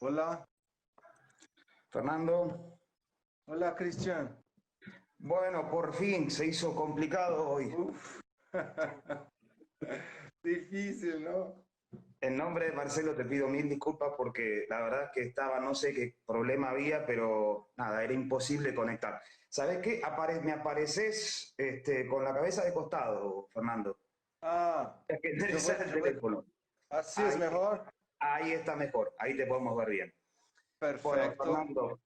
Hola, Fernando, hola Cristian. bueno, por fin se hizo complicado hoy. Uf, difícil, ¿no? En nombre de Marcelo te pido mil disculpas porque la verdad es que estaba, no sé qué problema había, pero nada, era imposible conectar. ¿Sabes qué? Me apareces con la cabeza de costado, Fernando. Ah, Es que no yo voy, sale el yo voy. teléfono. Así es Ahí, mejor. ahí está mejor, ahí te podemos ver bien. Bueno, Perfecto. Fernando,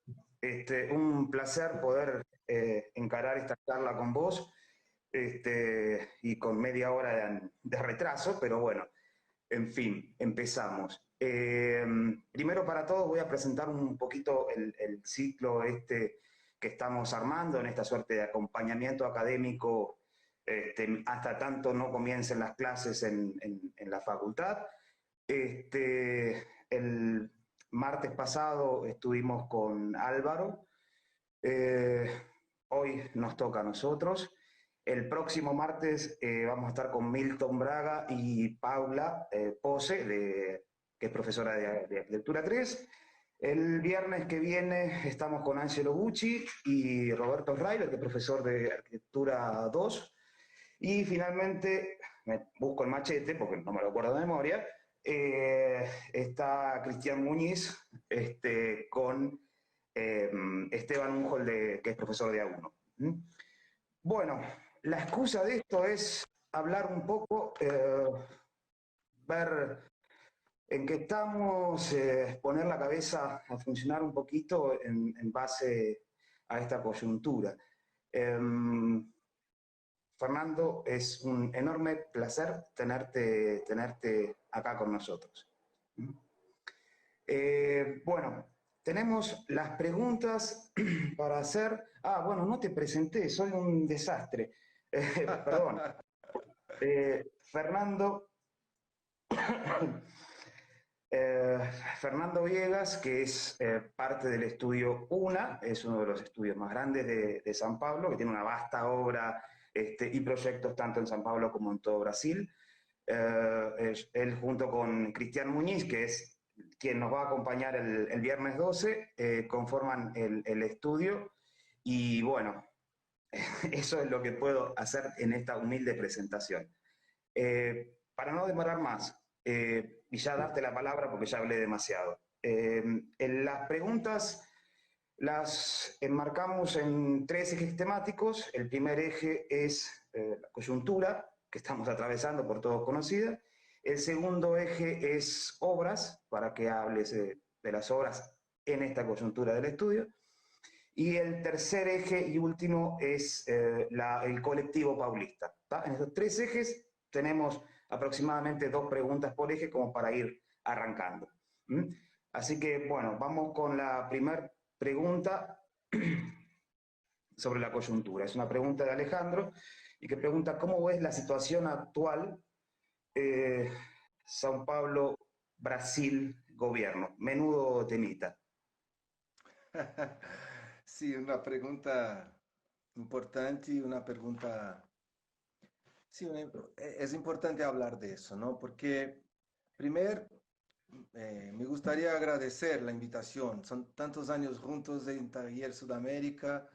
un placer poder encarar esta charla con vos y con media hora de retraso, pero bueno, en fin, empezamos. Primero para todos voy a presentar un poquito el ciclo que estamos armando en esta suerte de acompañamiento académico hasta tanto no comiencen las clases en la facultad. El martes pasado estuvimos con Álvaro, eh, hoy nos toca a nosotros. El próximo martes vamos a estar con Milton Braga y Paula Pose, que es profesora de Arquitectura 3. El viernes que viene estamos con Angelo Bucci y Roberto Railer, que es profesor de Arquitectura 2. Y finalmente, me busco el machete porque no me lo acuerdo de memoria, está Cristian Muñiz con eh, Esteban Unjol, que es profesor de A1. ¿Mm? Bueno, la excusa de esto es hablar un poco, ver en qué estamos, poner la cabeza a funcionar un poquito en base a esta coyuntura. Fernando, es un enorme placer tenerte acá con nosotros. Bueno, tenemos las preguntas para hacer. Ah, bueno, no te presenté, soy un desastre. Perdón. Fernando, eh, Fernando Viegas, que es parte del estudio UNA, es uno de los estudios más grandes de San Pablo, que tiene una vasta obra y proyectos tanto en San Pablo como en todo Brasil. Él junto con Cristian Muñiz, que es quien nos va a acompañar el viernes 12, conforman el estudio y bueno, eso es lo que puedo hacer en esta humilde presentación. Para no demorar más y ya darte la palabra porque ya hablé demasiado. En las preguntas las enmarcamos en tres ejes temáticos. El primer eje es la coyuntura que estamos atravesando, por todos conocida. El segundo eje es obras, para que hables de las obras en esta coyuntura del estudio. Y el tercer eje y último es el colectivo paulista. ¿Tá? En estos tres ejes tenemos aproximadamente dos preguntas por eje como para ir arrancando. ¿Mm? Así que, bueno, vamos con la primera pregunta sobre la coyuntura. Es una pregunta de Alejandro y que pregunta cómo ves la situación actual eh, São Paulo, Brasil, gobierno. Menudo temita. Sí, una pregunta importante y una pregunta. Sí, es importante hablar de eso, ¿no? Porque primero me gustaría agradecer la invitación. Son tantos años juntos en Taller Sudamérica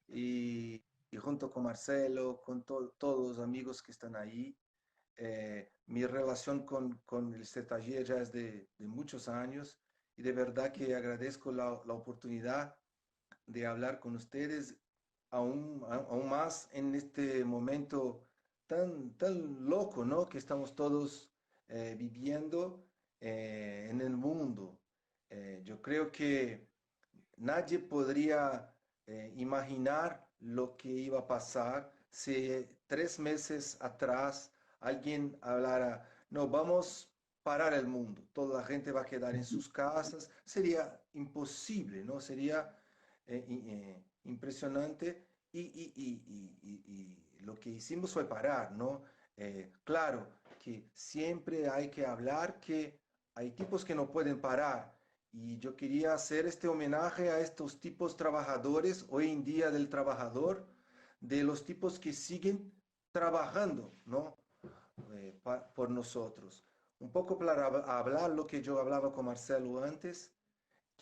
y junto con Marcelo, con todos los amigos que están ahí. Mi relación con este taller ya es de muchos años y de verdad que agradezco la oportunidad de hablar con ustedes aún más en este momento tan loco, ¿no? Que estamos todos viviendo en el mundo. Yo creo que nadie podría imaginar lo que iba a pasar si 3 meses atrás alguien hablara, no, vamos a parar el mundo, toda la gente va a quedar en sus casas. Sería imposible, ¿no? Sería impresionante y lo que hicimos fue parar, ¿no? Claro que siempre hay que hablar que hay tipos que no pueden parar y yo quería hacer este homenaje a estos tipos trabajadores, hoy en día del trabajador, de los tipos que siguen trabajando, ¿no? Por nosotros. Un poco para hablar lo que yo hablaba con Marcelo antes.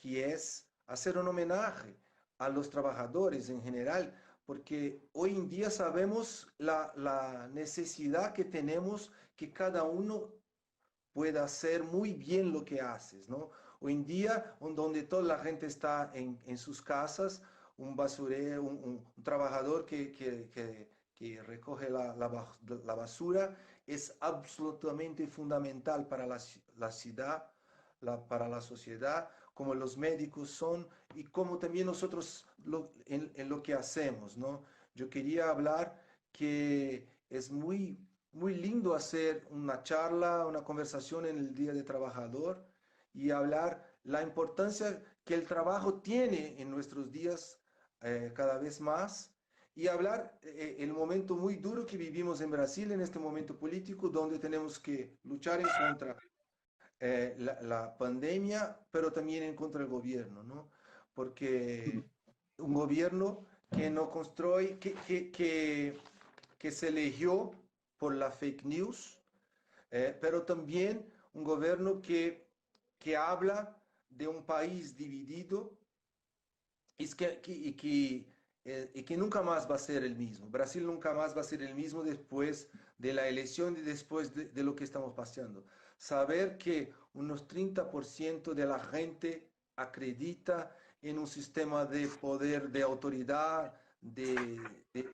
que es hacer un homenaje a los trabajadores en general, porque hoy en día sabemos la necesidad que tenemos que cada uno pueda hacer muy bien lo que haces, ¿no? Hoy en día, donde toda la gente está en sus casas, un basurero, un trabajador que recoge la basura es absolutamente fundamental para la ciudad, para la sociedad, como los médicos son y como también nosotros en lo que hacemos, ¿no? Yo quería hablar que es muy lindo hacer una charla, una conversación en el Día del Trabajador y hablar la importancia que el trabajo tiene en nuestros días cada vez más y hablar el momento muy duro que vivimos en Brasil en este momento político donde tenemos que luchar en contra la pandemia, pero también en contra del gobierno, ¿no? Porque un gobierno que no construye, que se eligió por la fake news, pero también un gobierno que habla de un país dividido y que nunca más va a ser el mismo. Brasil nunca más va a ser el mismo después de la elección y después de lo que estamos pasando. Saber que unos 30% de la gente acredita en un sistema de poder, de autoridad, de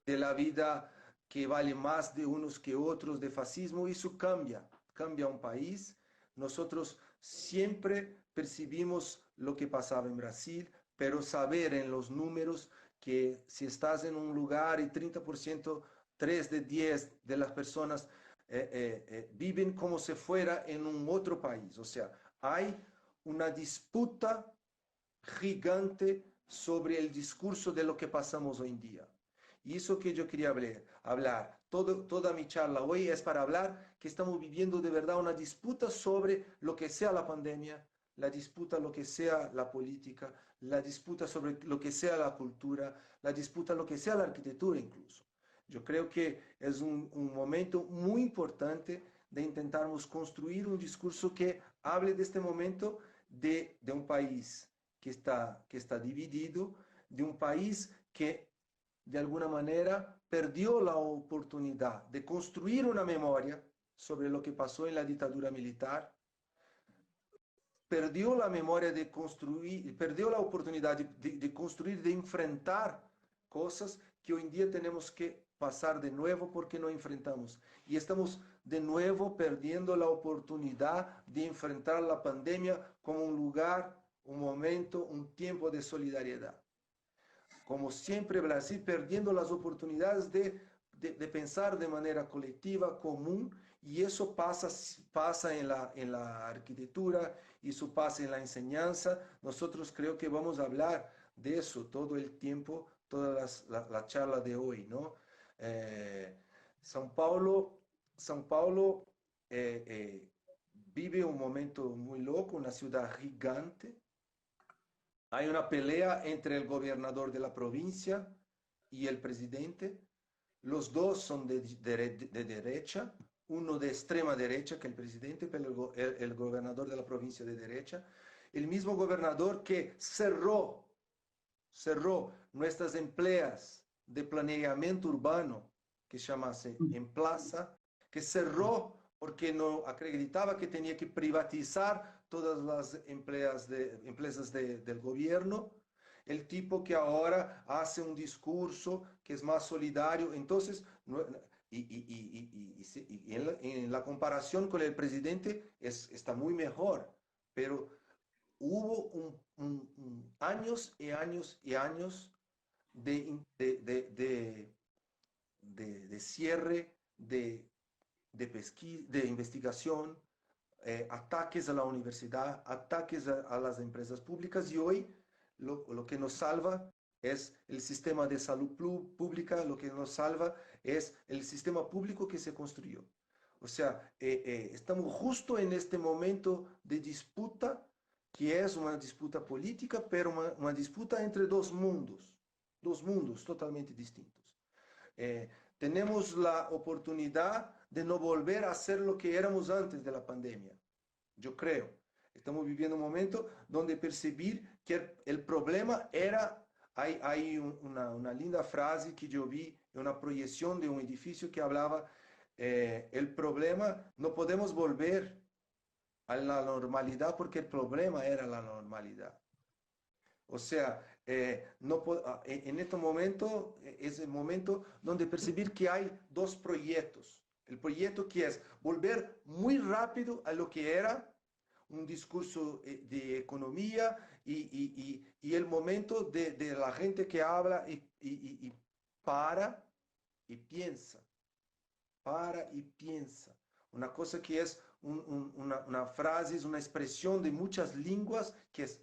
la vida que vale más de unos que otros, de fascismo, eso cambia un país. Nosotros siempre percibimos lo que pasaba en Brasil, pero saber en los números que si estás en un lugar y 30%, 3 de 10 de las personas viven como si fuera en un otro país. O sea, hay una disputa gigante sobre el discurso de lo que pasamos hoy en día. Y eso que yo quería hablar. Toda mi charla hoy es para hablar que estamos viviendo de verdad una disputa sobre lo que sea la pandemia, la disputa lo que sea la política, la disputa sobre lo que sea la cultura, la disputa lo que sea la arquitectura incluso. Yo creo que es un momento muy importante de intentarmos construir un discurso que hable de este momento de un país que está dividido, de un país que de alguna manera perdió la oportunidad de construir una memoria sobre lo que pasó en la dictadura militar, perdió la memoria de construir, perdió la oportunidad de construir, de enfrentar cosas que hoy en día tenemos que pasar de nuevo porque no enfrentamos. Y estamos de nuevo perdiendo la oportunidad de enfrentar la pandemia como un lugar, un momento, un tiempo de solidaridad. Como siempre, Brasil perdiendo las oportunidades de pensar de manera colectiva, común, y eso pasa en la arquitectura, eso pasa en la enseñanza. Nosotros creo que vamos a hablar de eso todo el tiempo, toda la charla de hoy, ¿no? Eh, São Paulo, São Paulo vive un momento muy loco, una ciudad gigante. Hay una pelea entre el gobernador de la provincia y el presidente. Los dos son de derecha, uno de extrema derecha que el presidente, pero el gobernador de la provincia de derecha. El mismo gobernador que cerró nuestras empleas de planeamiento urbano, que se llamase en plaza, que cerró porque no acreditaba que tenía que privatizar todas las empresas del gobierno, el tipo que ahora hace un discurso que es más solidario. Entonces, en la comparación con el presidente está muy mejor, pero hubo años y años y años de, de, de, de, de cierre, de investigación, ataques a la universidad, ataques a las empresas públicas y hoy lo que nos salva es el sistema de salud pública, lo que nos salva es el sistema público que se construyó. O sea, estamos justo en este momento de disputa, que es una disputa política, pero una disputa entre dos mundos totalmente distintos. Eh, Tenemos la oportunidad de no volver a ser lo que éramos antes de la pandemia, yo creo. Estamos viviendo un momento donde percibir que el problema era... Hay una linda frase que yo vi en una proyección de un edificio que hablaba, el problema, no podemos volver a la normalidad porque el problema era la normalidad. O sea, no, en este momento es el momento donde percibir que hay dos proyectos. El proyecto que es volver muy rápido a lo que era un discurso de economía y el momento de la gente que habla y para y piensa, para y piensa. Una cosa que es una frase, es una expresión de muchas lenguas que es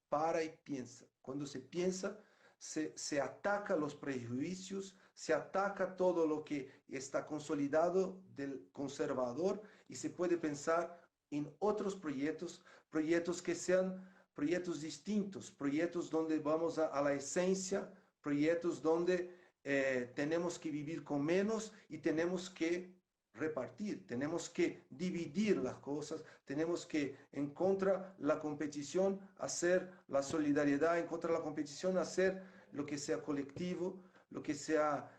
para y piensa. Cuando se piensa, se ataca los prejuicios, se ataca todo lo que está consolidado del conservador y se puede pensar en otros proyectos, proyectos que sean proyectos distintos, proyectos donde vamos a la esencia, proyectos donde tenemos que vivir con menos y tenemos que repartir, tenemos que dividir las cosas, tenemos que en contra la competición hacer la solidaridad, en contra la competición hacer lo que sea colectivo, lo que sea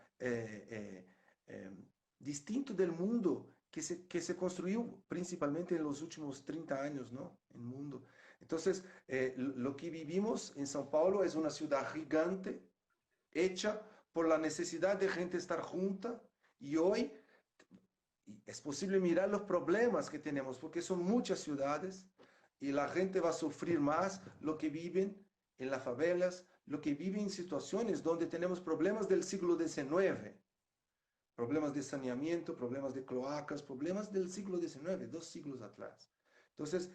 distinto del mundo que se construyó principalmente en los últimos 30 años, ¿no? En el mundo. Entonces, lo que vivimos en São Paulo es una ciudad gigante, hecha por la necesidad de gente estar junta y hoy es posible mirar los problemas que tenemos, porque son muchas ciudades y la gente va a sufrir más lo que viven en las favelas, lo que viven en situaciones donde tenemos problemas del siglo XIX, problemas de saneamiento, problemas de cloacas, problemas del siglo XIX, 2 siglos atrás. Entonces,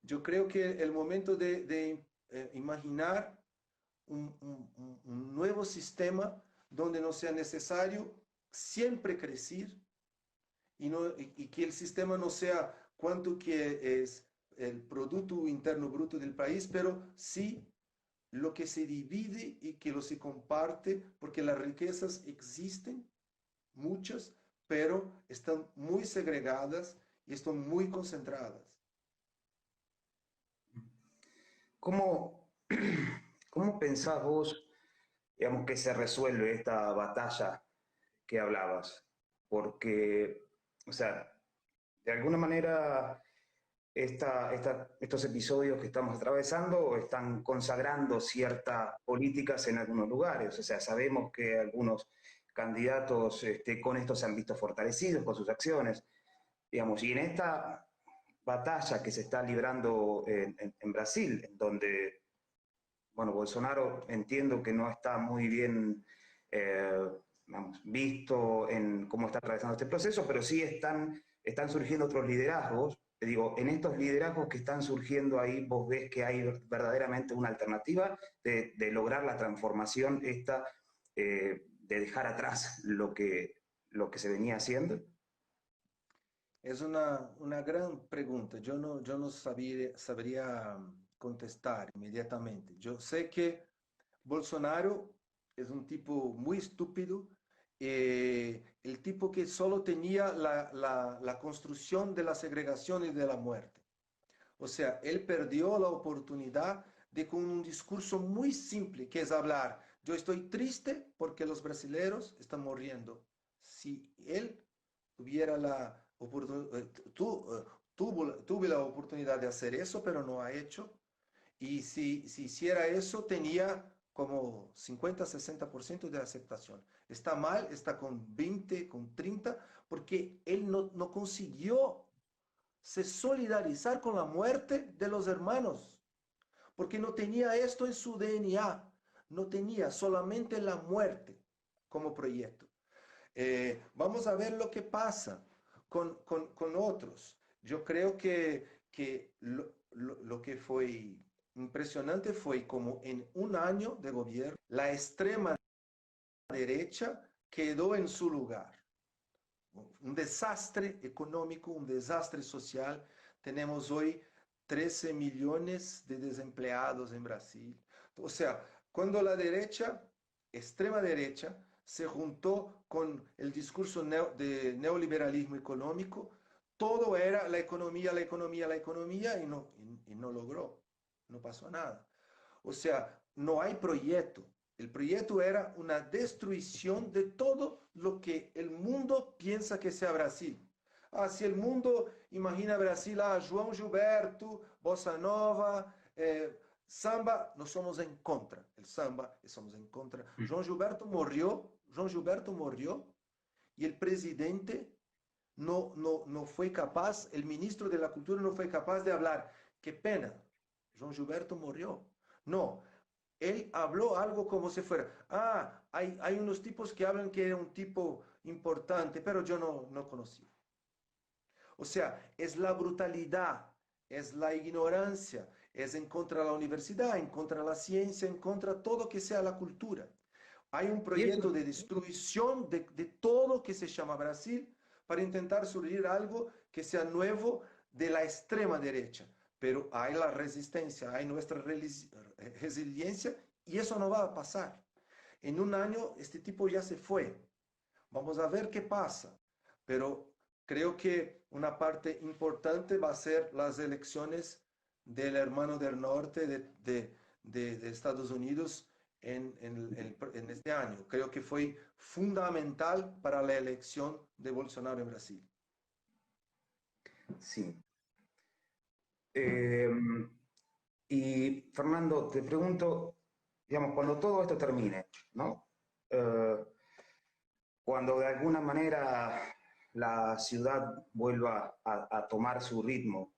yo creo que el momento de imaginar un nuevo sistema donde no sea necesario siempre crecer, y que el sistema no sea cuánto que es el Producto Interno Bruto del país, pero sí lo que se divide y que lo se comparte, porque las riquezas existen, muchas, pero están muy segregadas y están muy concentradas. ¿Cómo, cómo pensás vos, digamos, que se resuelve esta batalla que hablabas? Porque, o sea, de alguna manera estos episodios que estamos atravesando están consagrando ciertas políticas en algunos lugares. O sea, sabemos que algunos candidatos con esto se han visto fortalecidos con sus acciones, digamos, y en esta batalla que se está librando en Brasil, en donde, bueno, Bolsonaro entiendo que no está muy bien vamos, visto en cómo está atravesando este proceso, pero sí están surgiendo otros liderazgos. Te digo, en estos liderazgos que están surgiendo ahí, vos ves que hay verdaderamente una alternativa de lograr la transformación esta, de dejar atrás lo que se venía haciendo. Es una gran pregunta. Yo no sabría contestar inmediatamente. Yo sé que Bolsonaro es un tipo muy estúpido, el tipo que solo tenía la construcción de la segregación y de la muerte. O sea, él perdió la oportunidad de con un discurso muy simple, que es hablar, yo estoy triste porque los brasileños están muriendo. Si él tuviera la oportunidad, tuve la oportunidad de hacer eso, pero no ha hecho. Y si hiciera eso, tenía como 50-60% de aceptación. Está mal, está con 20, con 30, porque él no consiguió se solidarizar con la muerte de los hermanos, porque no tenía esto en su DNA, no tenía solamente la muerte como proyecto. Vamos a ver lo que pasa con otros. Yo creo que lo que fue impresionante fue como en un año de gobierno, la extrema derecha quedó en su lugar. Un desastre económico, un desastre social. Tenemos hoy 13 millones de desempleados en Brasil. O sea, cuando la derecha, extrema derecha, se juntó con el discurso de neoliberalismo económico, todo era la economía, la economía, la economía y no logró, no pasó nada. O sea, no hay proyecto. El proyecto era una destrucción de todo lo que el mundo piensa que sea Brasil. Ah, si el mundo imagina Brasil, ah, João Gilberto, Bossa Nova, samba, nós somos em contra. El samba, somos em contra. João Gilberto morreu e o presidente não foi capaz, o ministro da Cultura não foi capaz de falar. Que pena, João Gilberto morreu. Não, él habló algo como si fuera, ah, hay unos tipos que hablan que era un tipo importante, pero yo no conocí. O sea, es la brutalidad, es la ignorancia, es en contra de la universidad, en contra de la ciencia, en contra de todo que sea la cultura. Hay un Y proyecto esto, de destrucción de todo que se llama Brasil para intentar surgir algo que sea nuevo de la extrema derecha. Pero hay la resistencia, hay nuestra resiliencia y eso no va a pasar. En un año este tipo ya se fue. Vamos a ver qué pasa. Pero creo que una parte importante va a ser las elecciones del hermano del norte de Estados Unidos en este año. Creo que fue fundamental para la elección de Bolsonaro en Brasil. sí. Eh, y Fernando, te pregunto, digamos, cuando todo esto termine, ¿no? Eh, cuando de alguna manera la ciudad vuelva a tomar su ritmo,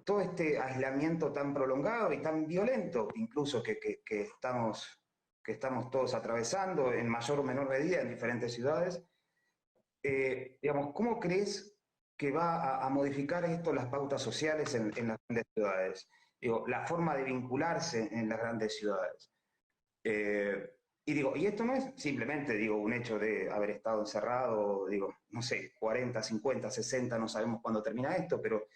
todo este aislamiento tan prolongado y tan violento, incluso que estamos todos atravesando en mayor o menor medida en diferentes ciudades, digamos, ¿cómo crees que va a modificar esto las pautas sociales en las grandes ciudades? Digo, la forma de vincularse en las grandes ciudades. Y digo, y esto no es simplemente, digo, un hecho de haber estado encerrado, digo, no sé, 40, 50, 60, no sabemos cuándo termina esto, pero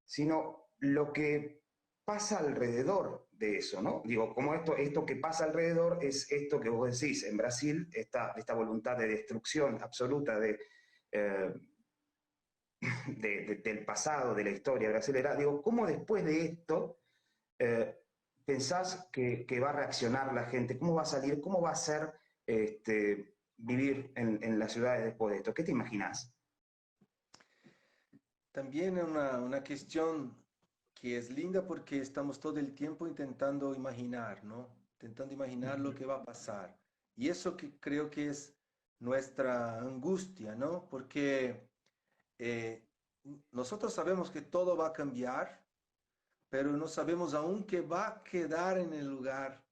sino lo que pasa alrededor de eso, ¿no? Digo, como esto que pasa alrededor es esto que vos decís, en Brasil, esta voluntad de destrucción absoluta eh, del pasado, de la historia brasilera. Digo, ¿cómo después de esto eh, pensás que va a reaccionar la gente? ¿Cómo va a salir? ¿Cómo va a ser vivir en las ciudades después de esto? ¿Qué te imaginás? También una cuestión que es linda porque estamos todo el tiempo intentando imaginar, ¿no? Intentando imaginar lo que va a pasar. Y eso que creo que es nuestra angustia, ¿no? Porque eh, nosotros sabemos que todo va a cambiar, pero no sabemos aún qué va a quedar en el lugar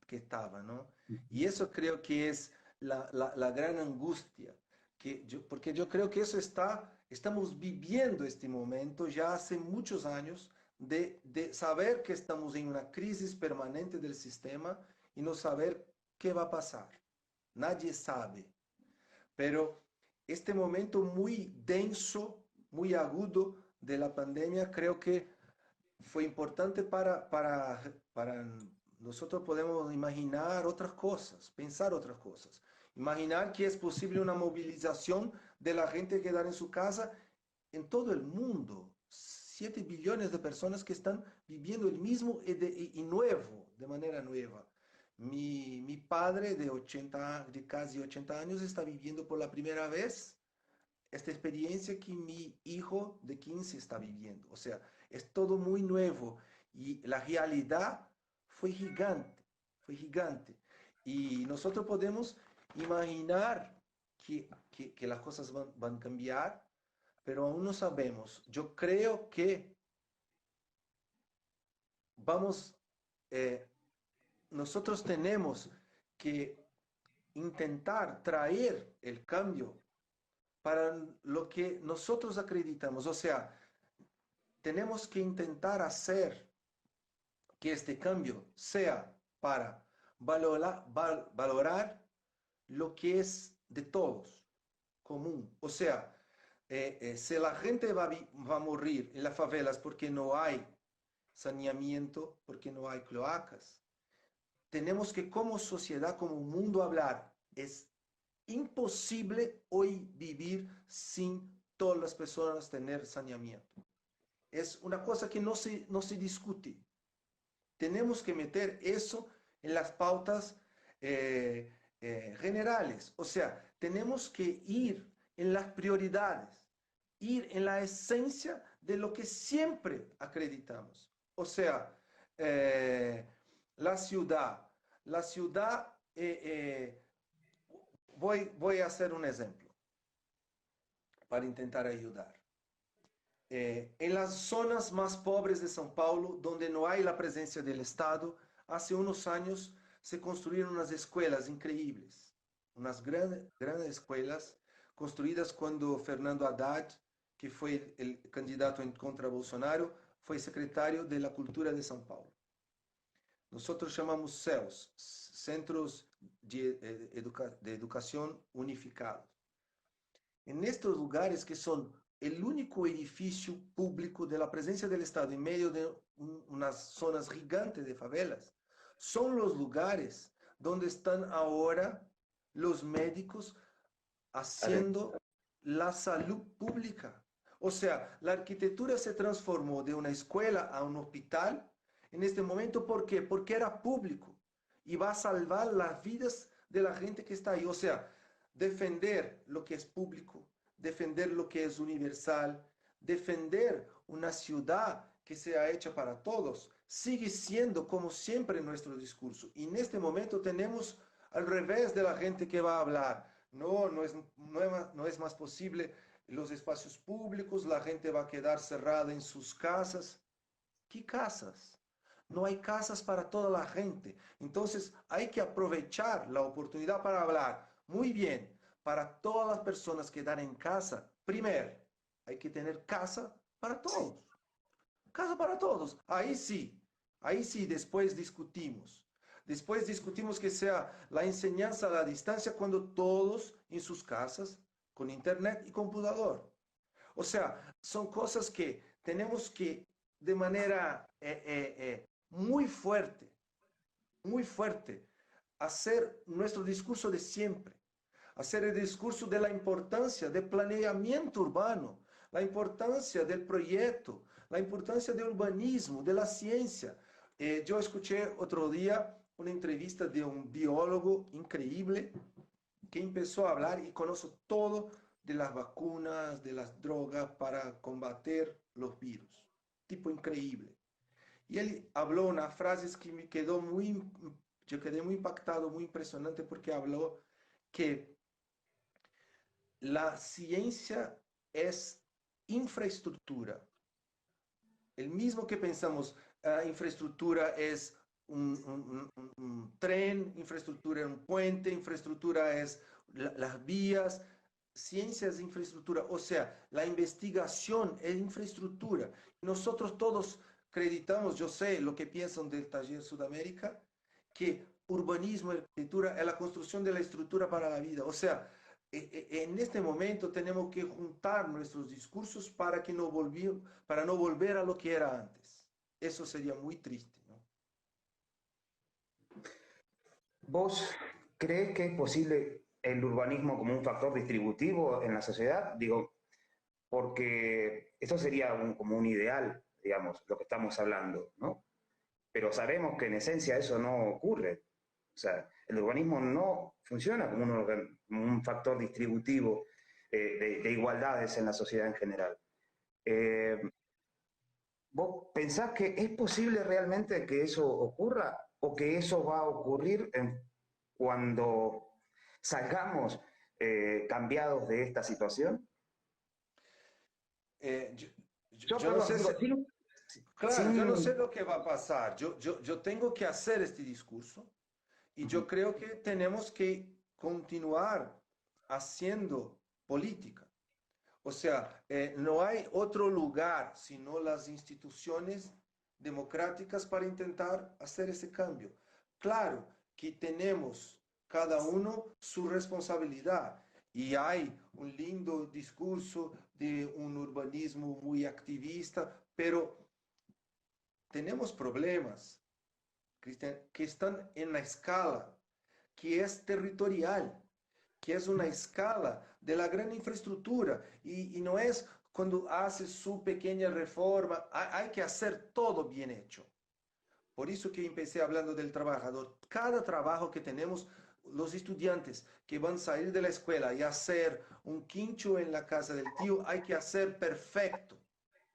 que estaba, ¿no? Y eso creo que es la gran angustia, porque yo creo que eso estamos viviendo este momento ya hace muchos años de saber que estamos en una crisis permanente del sistema y no saber qué va a pasar. Nadie sabe. Pero este momento muy denso, muy agudo de la pandemia, creo que fue importante para nosotros podemos imaginar otras cosas, pensar otras cosas. Imaginar que es posible una movilización de la gente quedar en su casa en todo el mundo. 7 billones de personas que están viviendo el mismo y nuevo, de manera nueva. Mi padre de casi 80 años está viviendo por la primera vez esta experiencia que mi hijo de 15 está viviendo. O sea, es todo muy nuevo y la realidad fue gigante, fue gigante. Y nosotros podemos imaginar que las cosas van a cambiar, pero aún no sabemos. Yo creo que vamos, eh, nosotros tenemos que intentar traer el cambio para lo que nosotros acreditamos. O sea, tenemos que intentar hacer que este cambio sea para valorar lo que es de todos, común. O sea, si la gente va a morir en las favelas porque no hay saneamiento, porque no hay cloacas, tenemos que como sociedad, como mundo hablar, es imposible hoy vivir sin todas las personas tener saneamiento. Es una cosa que no se discute. Tenemos que meter eso en las pautas generales. O sea, tenemos que ir en las prioridades, ir en la esencia de lo que siempre acreditamos. O sea, eh, la ciudad, la ciudad, voy a hacer un ejemplo para intentar ayudar. En las zonas más pobres de São Paulo, donde no hay la presencia del Estado, hace unos años se construyeron unas escuelas increíbles, unas grandes escuelas construidas cuando Fernando Haddad, que fue el candidato en contra Bolsonaro, fue secretario de la Cultura de São Paulo. Nosotros llamamos CEUs, Centros de Educación Unificados. En estos lugares que son el único edificio público de la presencia del Estado en medio de unas zonas gigantes de favelas, son los lugares donde están ahora los médicos haciendo la salud pública. O sea, la arquitectura se transformó de una escuela a un hospital en este momento. ¿Por qué? Porque era público y va a salvar las vidas de la gente que está ahí. O sea, defender lo que es público, defender lo que es universal, defender una ciudad que sea hecha para todos, sigue siendo como siempre nuestro discurso. Y en este momento tenemos al revés de la gente que va a hablar. No es más posible los espacios públicos, la gente va a quedar cerrada en sus casas. ¿Qué casas? No hay casas para toda la gente. Entonces hay que aprovechar la oportunidad para hablar. Muy bien, para todas las personas que están en casa, primero, hay que tener casa para todos. Casa para todos. Ahí sí, después discutimos. Después discutimos que sea la enseñanza a la distancia cuando todos en sus casas, con internet y computador. O sea, son cosas que tenemos que de manera muy fuerte, hacer nuestro discurso de siempre, hacer el discurso de la importancia del planeamiento urbano, la importancia del proyecto, la importancia del urbanismo, de la ciencia. Yo escuché otro día una entrevista de un biólogo increíble que empezó a hablar y conoce todo de las vacunas, de las drogas para combater los virus. Tipo increíble. Y él habló unas frases que me quedó yo quedé muy impactado, muy impresionante, porque habló que la ciencia es infraestructura. El mismo que pensamos, infraestructura es un tren, infraestructura es un puente, infraestructura es las vías, ciencia es infraestructura, o sea, la investigación es infraestructura. Nosotros todos acreditamos, yo sé lo que piensan del Taller Sudamérica, que urbanismo y arquitectura es la construcción de la estructura para la vida. O sea, en este momento tenemos que juntar nuestros discursos para no volver a lo que era antes. Eso sería muy triste, ¿no? ¿Vos crees que es posible el urbanismo como un factor distributivo en la sociedad? Digo, porque eso sería como un ideal, digamos, lo que estamos hablando, ¿no? Pero sabemos que en esencia eso no ocurre. O sea, el urbanismo no funciona como un factor distributivo de igualdades en la sociedad en general. Eh, ¿Vos pensás que es posible realmente que eso ocurra o que eso va a ocurrir cuando salgamos cambiados de esta situación? Eh, yo, yo no Perdón, sé digo, claro, yo no sé sin, lo que va a pasar. Yo tengo que hacer este discurso y yo creo que tenemos que continuar haciendo política. O sea, no hay otro lugar sino las instituciones democráticas para intentar hacer ese cambio. Claro que tenemos cada uno su responsabilidad y hay un lindo discurso de un urbanismo muy activista, pero tenemos problemas, Cristian, que están en la escala, que es territorial. que es una escala de la gran infraestructura y no es cuando hace su pequeña reforma, hay que hacer todo bien hecho. Por eso que empecé hablando del trabajador. Cada trabajo que tenemos, los estudiantes que van a salir de la escuela y hacer un quincho en la casa del tío, hay que hacer perfecto,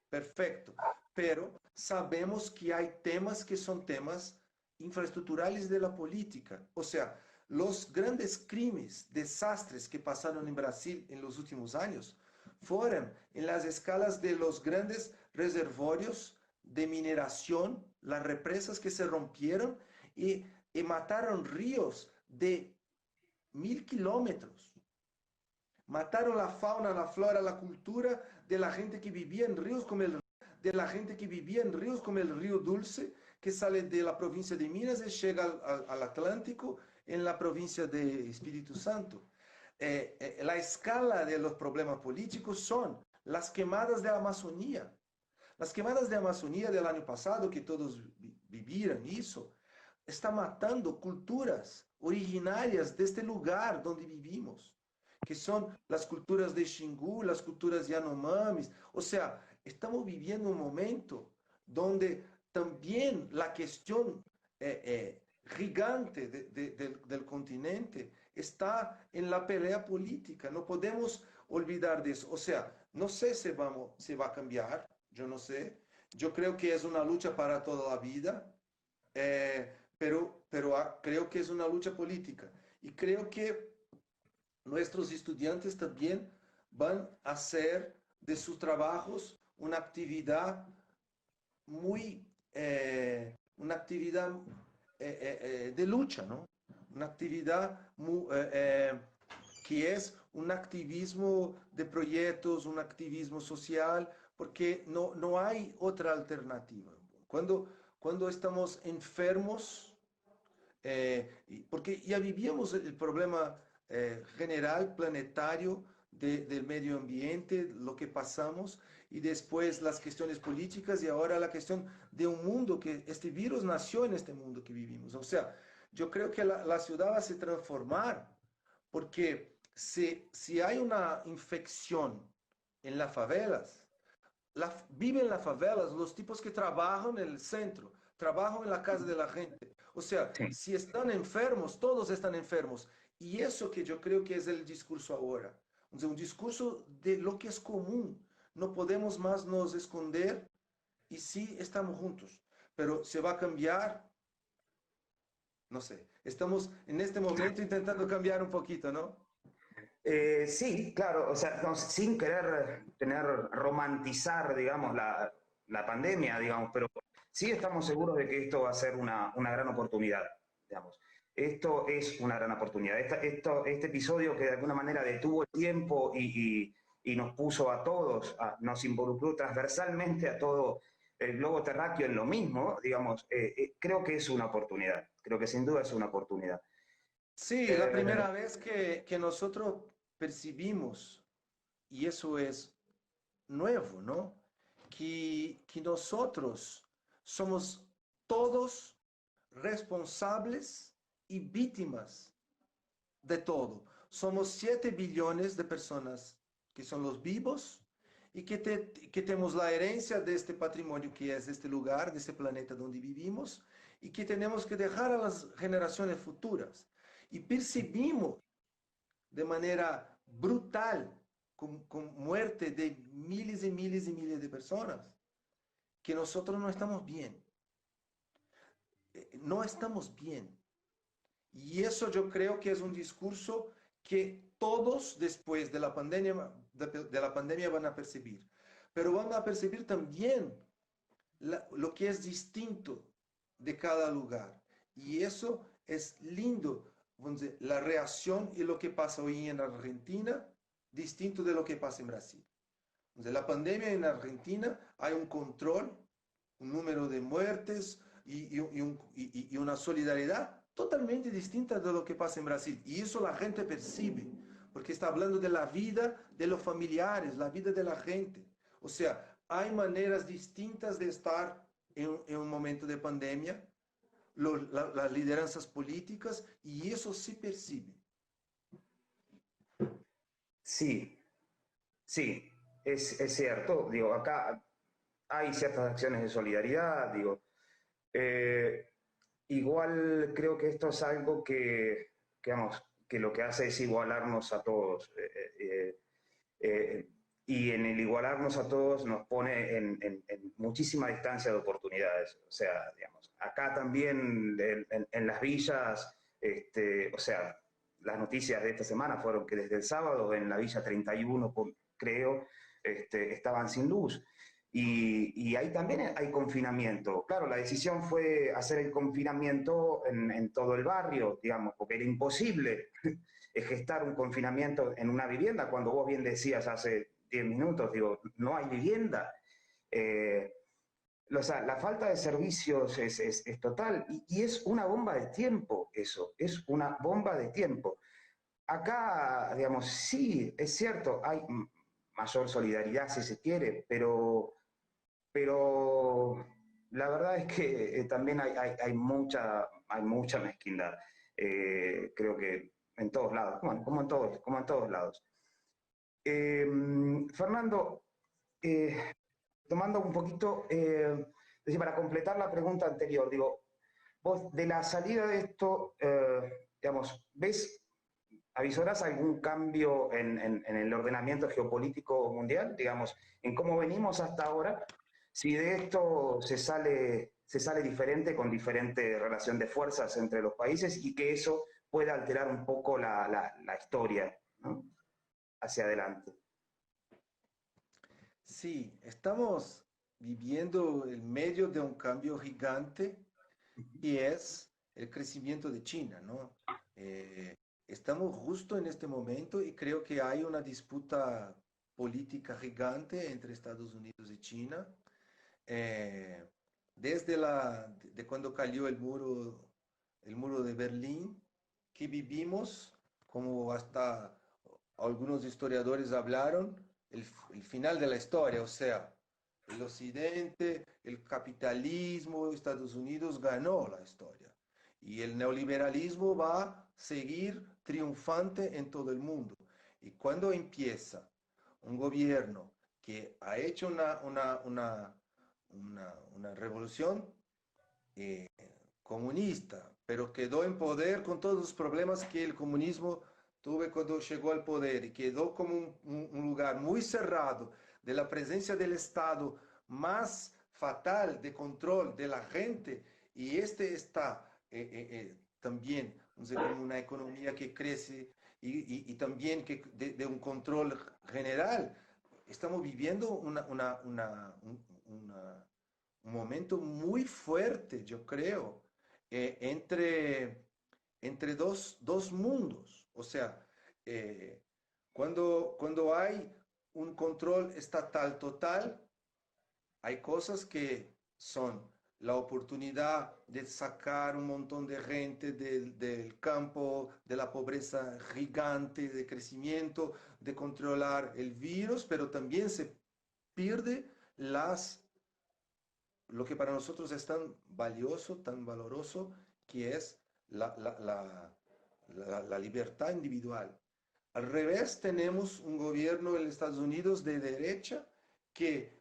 perfecto. Pero sabemos que hay temas que son temas infraestructurales de la política. O sea, los grandes crímenes, desastres que pasaron en Brasil en los últimos años fueron en las escalas de los grandes reservorios de mineración, las represas que se rompieron y mataron ríos de 1000 kilómetros. Mataron la fauna, la flora, la cultura de la gente que vivía en ríos como el de la gente que vivía en ríos como el río Dulce, que sale de la provincia de Minas y llega al Atlántico en la provincia de Espíritu Santo. La escala de los problemas políticos son las quemadas de la Amazonía. Las quemadas de Amazonía del año pasado, que todos vivieron eso, está matando culturas originarias de este lugar donde vivimos, que son las culturas de Xingu, las culturas Yanomamis. O sea, estamos viviendo un momento donde también la cuestión gigante del continente está en la pelea política. No podemos olvidar de eso. O sea, no sé si va a cambiar, yo no sé. Yo creo que es una lucha para toda la vida, pero creo que es una lucha política. Y creo que nuestros estudiantes también van a hacer de sus trabajos una actividad de lucha, ¿no? Una actividad que es un activismo de proyectos, un activismo social, porque no hay otra alternativa. Cuando estamos enfermos, porque ya vivíamos el problema general, planetario del medio ambiente, lo que pasamos, y después las cuestiones políticas, y ahora la cuestión de un mundo que este virus nació en este mundo que vivimos. O sea, yo creo que la ciudad va a se transformar, porque si hay una infección en las favelas, viven en las favelas los tipos que trabajan en el centro, trabajan en la casa de la gente. O sea, Sí. si están enfermos, todos están enfermos. Y eso que yo creo que es el discurso ahora. O sea, un discurso de lo que es común. No podemos más nos esconder y sí estamos juntos. Pero se va a cambiar, no sé. Estamos en este momento intentando cambiar un poquito, ¿no? Sí, claro, o sea, no, sin querer romantizar, digamos, la pandemia, digamos, pero sí estamos seguros de que esto va a ser una gran oportunidad, digamos. Esto es una gran oportunidad. Este episodio que de alguna manera detuvo el tiempo y nos puso a todos, nos involucró transversalmente a todo el globo terráqueo en lo mismo, digamos, creo que es una oportunidad, creo que sin duda es una oportunidad. Sí, la Eh, primera vez que nosotros percibimos, y eso es nuevo, ¿no? Que nosotros somos todos responsables y víctimas de todo. Somos 7 billones de personas que son los vivos y que tenemos la herencia de este patrimonio que es este lugar, de este planeta donde vivimos y que tenemos que dejar a las generaciones futuras. Y percibimos de manera brutal, con muerte de miles y miles y miles de personas, que nosotros no estamos bien. No estamos bien. Y eso yo creo que es un discurso que todos después de la pandemia van a percibir. Pero van a percibir también lo que es distinto de cada lugar. Y eso es lindo. Decir, la reacción y lo que pasa hoy en Argentina, distinto de lo que pasa en Brasil. Entonces, la pandemia en Argentina hay un control, un número de muertes y una solidaridad totalmente distinta de lo que pasa en Brasil. Y eso la gente percibe, porque está hablando de la vida de los familiares, la vida de la gente. O sea, hay maneras distintas de estar en un momento de pandemia, las lideranzas políticas, y eso se percibe. Sí, sí, es cierto. Digo, acá hay ciertas acciones de solidaridad, digo. Eh, Igual creo que esto es algo vamos, que lo que hace es igualarnos a todos. Y en el igualarnos a todos nos pone en muchísima distancia de oportunidades. O sea, digamos, acá también en las villas, o sea, las noticias de esta semana fueron que desde el sábado en la Villa 31, creo, estaban sin luz. Y ahí también hay confinamiento. Claro, la decisión fue hacer el confinamiento en todo el barrio, digamos, porque era imposible gestar un confinamiento en una vivienda, cuando vos bien decías hace 10 minutos, digo, no hay vivienda. Eh, o sea, la falta de servicios es total y es una bomba de tiempo eso, es una bomba de tiempo. Acá, digamos, sí, es cierto, hay mayor solidaridad si se quiere, pero la verdad es que también hay mucha mezquindad. Creo que en todos lados, bueno, como en todos lados. Eh, Fernando, eh, tomando un poquito, para completar la pregunta anterior, digo, vos de la salida de esto, digamos, avisorás algún cambio en el ordenamiento geopolítico mundial, digamos, en cómo venimos hasta ahora, si de esto se sale diferente con diferente relación de fuerzas entre los países y que eso pueda alterar un poco la historia, ¿no? Hacia adelante. Sí, estamos viviendo el medio de un cambio gigante y es el crecimiento de China, ¿no? Eh, Estamos justo en este momento y creo que hay una disputa política gigante entre Estados Unidos y China. Eh, Desde de cuando cayó el muro de Berlín, que vivimos, como hasta algunos historiadores hablaron, el final de la historia, o sea, el occidente, el capitalismo, Estados Unidos ganó la historia. Y el neoliberalismo va a seguir triunfante en todo el mundo. Y cuando empieza un gobierno que ha hecho una revolución eh, comunista, pero quedó en poder con todos los problemas que el comunismo tuvo cuando llegó al poder y quedó como un lugar muy cerrado de la presencia del Estado más fatal de control de la gente y este está también no sé, como una economía que crece y también que de un control general. Estamos viviendo un momento muy fuerte, yo creo, entre dos mundos. O sea, eh, cuando hay un control estatal total, hay cosas que son la oportunidad de sacar un montón de gente del campo, de la pobreza gigante, de crecimiento, de controlar el virus, pero también se pierde lo que para nosotros es tan valioso, tan valoroso, que es la libertad individual. Al revés, tenemos un gobierno en Estados Unidos de derecha que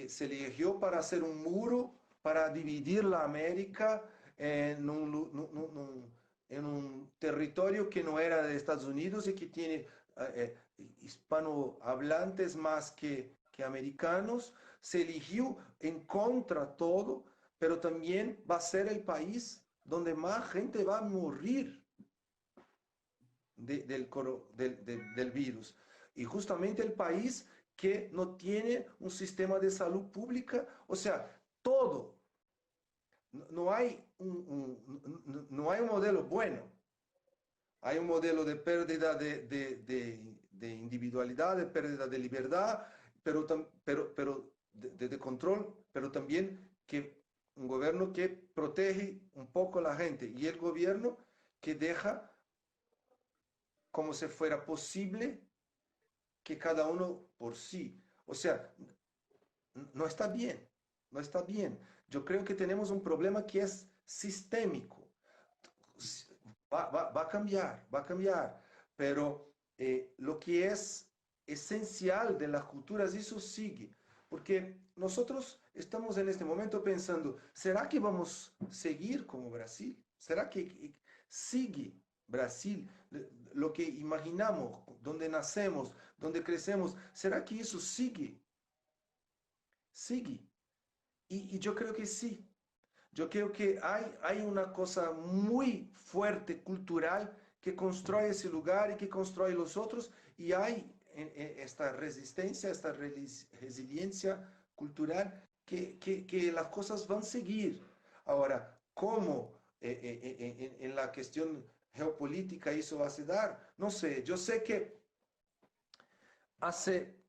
se eligió para hacer un muro, para dividir la América en un territorio que no era de Estados Unidos y que tiene hispanohablantes más que americanos. Se eligió en contra todo, pero también va a ser el país donde más gente va a morir del virus. Y justamente el país que no tiene un sistema de salud pública, o sea, todo. No hay no hay un modelo bueno. Hay un modelo de pérdida de individualidad, de pérdida de libertad, pero de control, pero también que un gobierno que protege un poco a la gente y el gobierno que deja como si fuera posible que cada uno por sí. O sea, no está bien, no está bien. Yo creo que tenemos un problema que es sistémico. Va a cambiar, pero lo que es esencial de las culturas, eso sigue. Porque nosotros estamos en este momento pensando, ¿será que vamos a seguir como Brasil? ¿Será que sigue Brasil? Lo que imaginamos, donde nacemos, donde crecemos, ¿será que eso sigue? Sigue. Y yo creo que sí. Yo creo que hay una cosa muy fuerte cultural que construye ese lugar y que construye los otros, y hay esta resistencia, esta resiliencia cultural que las cosas van a seguir. Ahora, ¿cómo en la cuestión geopolítica eso va a se dar? No sé, yo sé que hace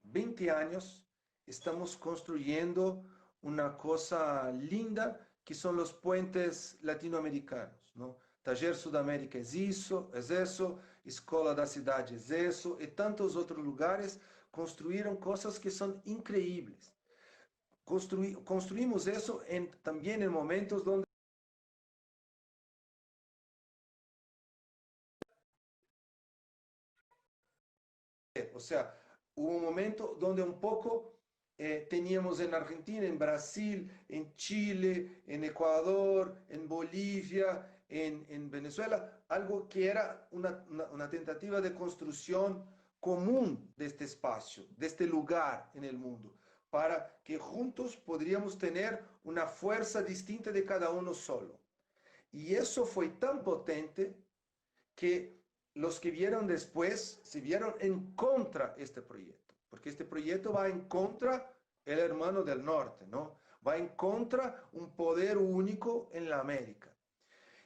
20 años estamos construyendo una cosa linda que son los puentes latinoamericanos, ¿no? Taller Sudamérica es eso, Escola da Cidade es eso, y tantos otros lugares construyeron cosas que son increíbles. Construimos eso también en momentos donde, o sea, hubo un momento donde un poco teníamos en Argentina, en Brasil, en Chile, en Ecuador, en Bolivia, en Venezuela, algo que era una tentativa de construcción común de este espacio, de este lugar en el mundo, para que juntos podríamos tener una fuerza distinta de cada uno solo. Y eso fue tan potente que los que vieron después se vieron en contra de este proyecto, porque este proyecto va en contra el hermano del norte, ¿no? Va en contra un poder único en la América.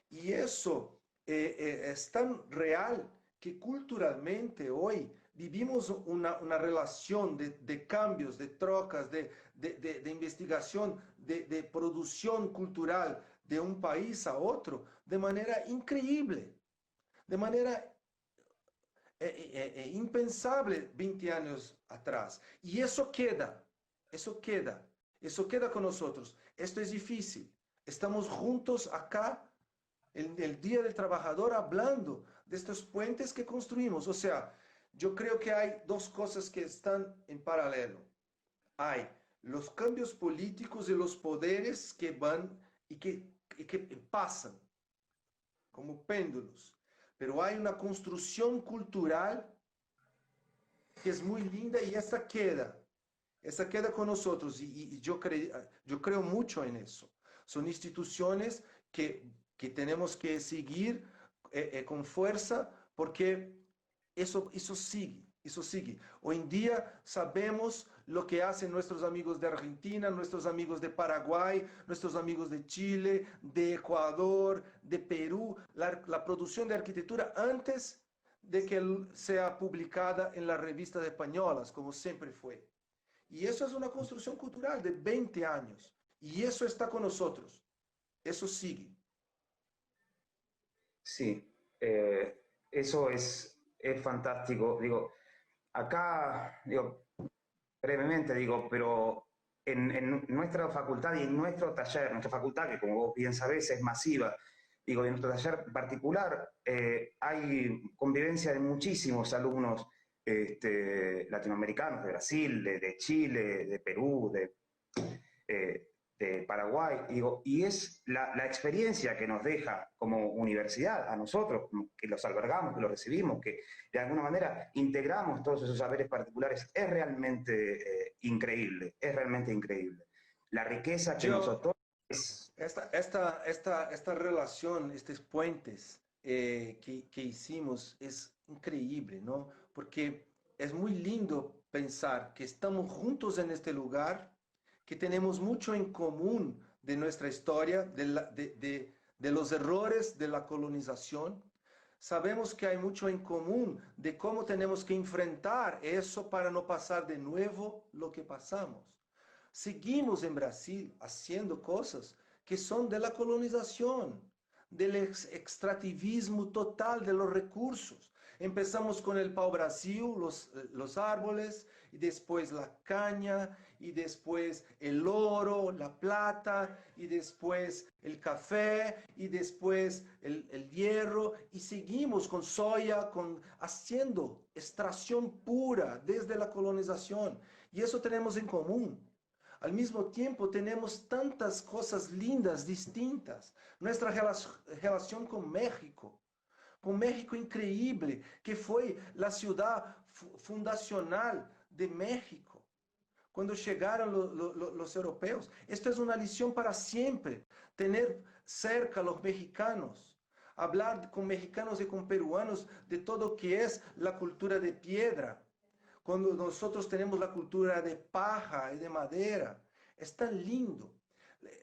Y eso es tan real que culturalmente hoy vivimos una relación de cambios, de trocas, de investigación, de producción cultural de un país a otro de manera increíble, de manera impensable 20 años atrás. Y eso queda, eso queda con nosotros. Esto es difícil. Estamos juntos acá en el Día del Trabajador hablando de estos puentes que construimos. O sea, yo creo que hay dos cosas que están en paralelo. Hay los cambios políticos y los poderes que van y que pasan como péndulos. Pero hay una construcción cultural que es muy linda y esa queda con nosotros y yo creo mucho en eso. Son instituciones que tenemos que seguir con fuerza porque eso sigue, eso sigue. Hoy en día sabemos lo que hacen nuestros amigos de Argentina, nuestros amigos de Paraguay, nuestros amigos de Chile, de Ecuador, de Perú, la producción de arquitectura antes de que sea publicada en las revistas españolas, como siempre fue. Y eso es una construcción cultural de 20 años. Y eso está con nosotros. Eso sigue. Sí, eso es fantástico. Digo, acá, digo, brevemente digo, pero en nuestra facultad y en nuestro taller, nuestra facultad, que como vos bien sabés es masiva, digo, en nuestro taller particular hay convivencia de muchísimos alumnos latinoamericanos, de Brasil, de Chile, de Perú, eh, de Paraguay, digo, y es la experiencia que nos deja como universidad, a nosotros, que los albergamos, que los recibimos, que de alguna manera integramos todos esos saberes particulares, es realmente increíble. La riqueza que nos Yo, otorga es... esta relación, estos puentes que hicimos es increíble, ¿no? Porque es muy lindo pensar que estamos juntos en este lugar, que tenemos mucho en común de nuestra historia, de los errores de la colonización. Sabemos que hay mucho en común de cómo tenemos que enfrentar eso para no pasar de nuevo lo que pasamos. Seguimos en Brasil haciendo cosas que son de la colonización, del extractivismo total de los recursos. Empezamos con el pau Brasil, los árboles, y después la caña, y después el oro, la plata, y después el café, y después el hierro, y seguimos con soya, haciendo extracción pura desde la colonización. Y eso tenemos en común. Al mismo tiempo tenemos tantas cosas lindas, distintas. Nuestra relación con México increíble, que fue la ciudad fundacional de México. Cuando llegaron los europeos. Esto es una lección para siempre, tener cerca a los mexicanos, hablar con mexicanos y con peruanos de todo que es la cultura de piedra, cuando nosotros tenemos la cultura de paja y de madera. Es tan lindo.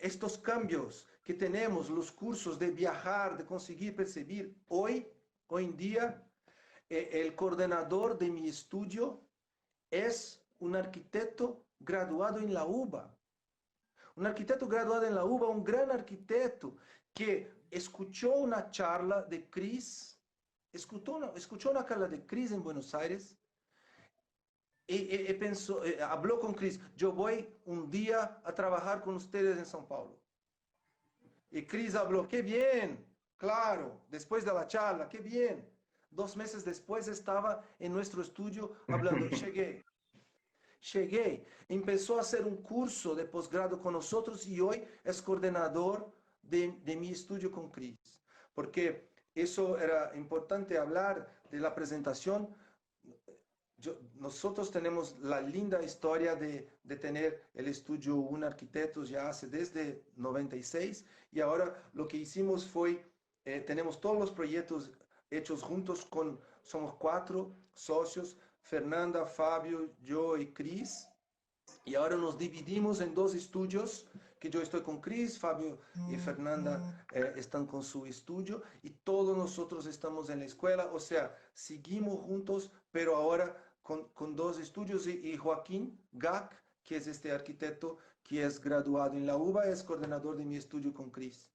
Estos cambios que tenemos, los cursos de viajar, de conseguir percibir, hoy en día, el coordinador de mi estudio es un arquitecto graduado en la UBA. Un arquitecto graduado en la UBA, un gran arquitecto que escuchó una charla de Cris, escuchó una charla de Cris en Buenos Aires y pensó, habló con Cris, yo voy un día a trabajar con ustedes en São Paulo. Y Cris habló, qué bien, claro, después de la charla, qué bien. 2 meses después estaba en nuestro estudio hablando, llegué, empezó a hacer un curso de posgrado con nosotros y hoy es coordinador de mi estudio con Cris. Porque eso era importante hablar de la presentación. Nosotros tenemos la linda historia de tener el estudio Un Arquitectos ya hace desde 96 y ahora lo que hicimos fue, tenemos todos los proyectos hechos juntos somos 4 socios, Fernanda, Fabio, yo y Cris, y ahora nos dividimos en 2 estudios, que yo estoy con Cris, Fabio y Fernanda están con su estudio, y todos nosotros estamos en la escuela, o sea, seguimos juntos, pero ahora con 2 estudios, y Joaquín Gac, que es este arquitecto que es graduado en la UBA, es coordinador de mi estudio con Cris.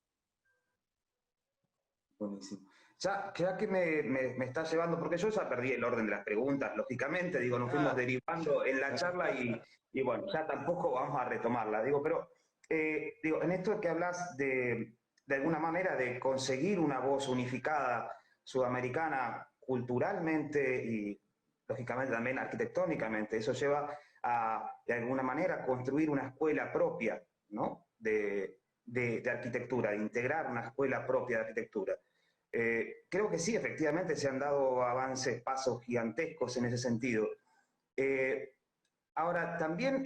Buenísimo. Ya que me está llevando, porque yo ya perdí el orden de las preguntas, lógicamente, digo, nos fuimos derivando en la charla y bueno, ya tampoco vamos a retomarla, digo, pero digo, en esto que hablas de alguna manera de conseguir una voz unificada sudamericana culturalmente y lógicamente también arquitectónicamente, eso lleva a, de alguna manera, construir una escuela propia, ¿no? De arquitectura, de integrar una escuela propia de arquitectura. Creo que sí, efectivamente se han dado avances, pasos gigantescos en ese sentido. Ahora, también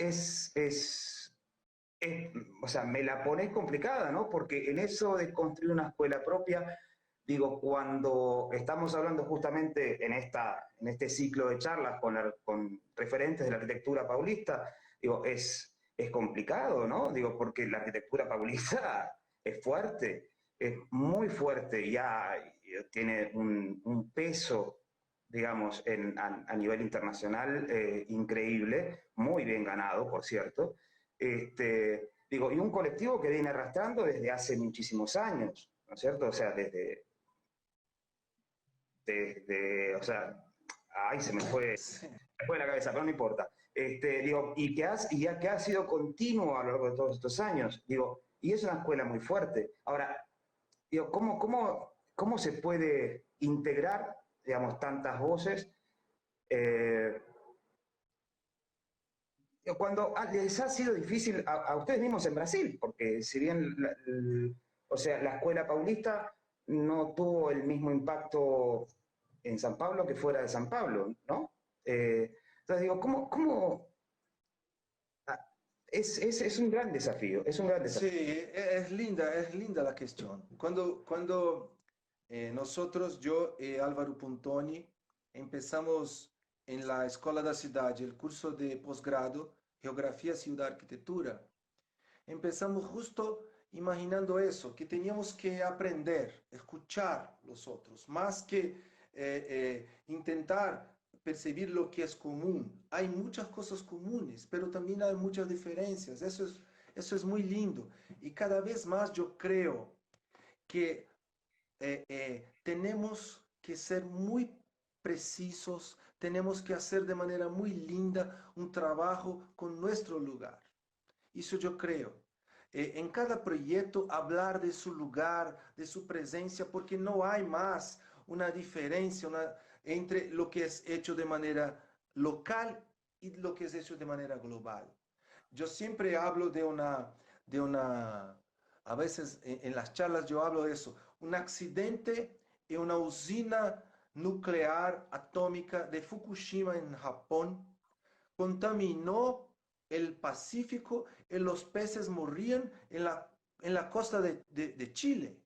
o sea, me la pones complicada, ¿no? Porque en eso de construir una escuela propia, digo, cuando estamos hablando justamente en este ciclo de charlas con referentes de la arquitectura paulista, digo, es complicado, ¿no? Digo, porque la arquitectura paulista es fuerte, es muy fuerte, ya tiene un peso, digamos, a nivel internacional increíble, muy bien ganado, por cierto. Digo, y un colectivo que viene arrastrando desde hace muchísimos años, ¿no es cierto? O sea, o sea, ay, Sí. me fue la cabeza, pero no importa. Digo, ya que ha sido continuo a lo largo de todos estos años, digo, y es una escuela muy fuerte. Ahora, digo, ¿cómo se puede integrar, digamos, tantas voces? Eh, Cuando les ha sido difícil a ustedes mismos en Brasil, porque si bien, o sea, la escuela paulista no tuvo el mismo impacto en San Pablo que fuera de San Pablo, ¿no? Entonces digo, ah, es un gran desafío, es un gran Sí, desafío. es linda la cuestión. Cuando nosotros, yo y Álvaro Puntoni, empezamos en la Escola da Cidade el curso de posgrado, Geografía, Ciudad, Arquitectura, empezamos justo imaginando eso, que teníamos que aprender, escuchar los otros, más que intentar percibir lo que es común. Hay muchas cosas comunes, pero también hay muchas diferencias. Eso es muy lindo. Y cada vez más yo creo que tenemos que ser muy precisos, tenemos que hacer de manera muy linda un trabajo con nuestro lugar. Eso yo creo. En cada proyecto hablar de su lugar, de su presencia, porque no hay más una diferencia entre lo que es hecho de manera local y lo que es hecho de manera global. Yo siempre hablo a veces en las charlas yo hablo de eso, un accidente en una usina nuclear atómica de Fukushima en Japón contaminó el Pacífico y los peces morían en la costa de Chile.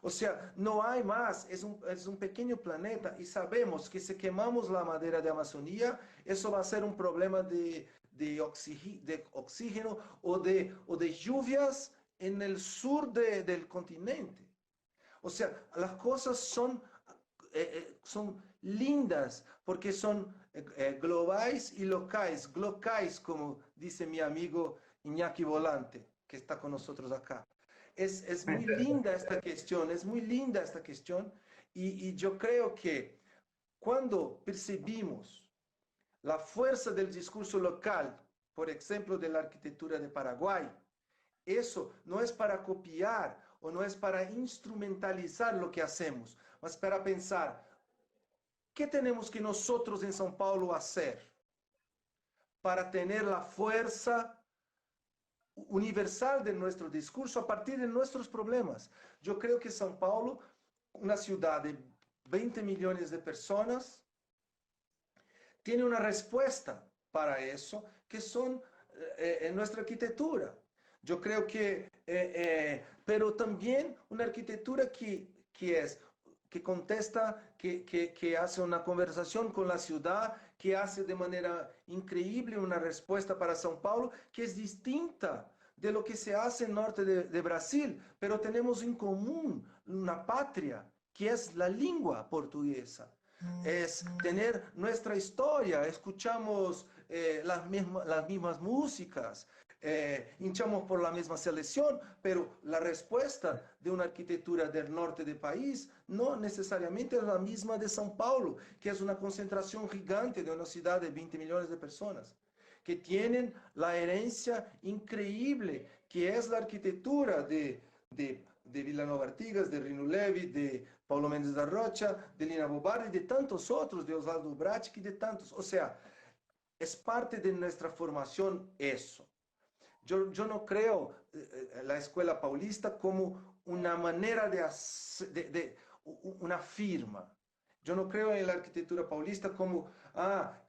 O sea, no hay más, es un pequeño planeta y sabemos que si quemamos la madera de Amazonía, eso va a ser un problema de oxígeno o de lluvias en el sur del continente. O sea, las cosas son lindas porque son globais y locais, glocais, como dice mi amigo Iñaki Volante, que está con nosotros acá. Es muy linda esta cuestión, es muy linda esta cuestión y yo creo que cuando percibimos la fuerza del discurso local, por ejemplo, de la arquitectura de Paraguay, eso no es para copiar o no es para instrumentalizar lo que hacemos, mas para pensar, ¿qué tenemos que nosotros en São Paulo hacer para tener la fuerza universal de nuestro discurso a partir de nuestros problemas? Yo creo que São Paulo, una ciudad de 20 millones de personas, tiene una respuesta para eso, que son nuestra arquitectura. Yo creo pero también una arquitectura que contesta, que hace una conversación con la ciudad, que hace de manera increíble una respuesta para São Paulo, que es distinta de lo que se hace en el norte de Brasil, pero tenemos en común una patria, que es la lengua portuguesa. Es tener nuestra historia, escuchamos las mismas músicas, hinchamos por la misma selección, pero la respuesta de una arquitectura del norte del país no necesariamente es la misma de São Paulo, que es una concentración gigante de una ciudad de 20 millones de personas, que tienen la herencia increíble, que es la arquitectura de Vilanova Artigas, de Rino Levi, de Paulo Mendes da Rocha, de Lina Bobardi, de tantos otros, de Osvaldo Bratic y de tantos. O sea, es parte de nuestra formación eso. Yo no creo la escuela paulista como una manera de una firma. Yo no creo en la arquitectura paulista como,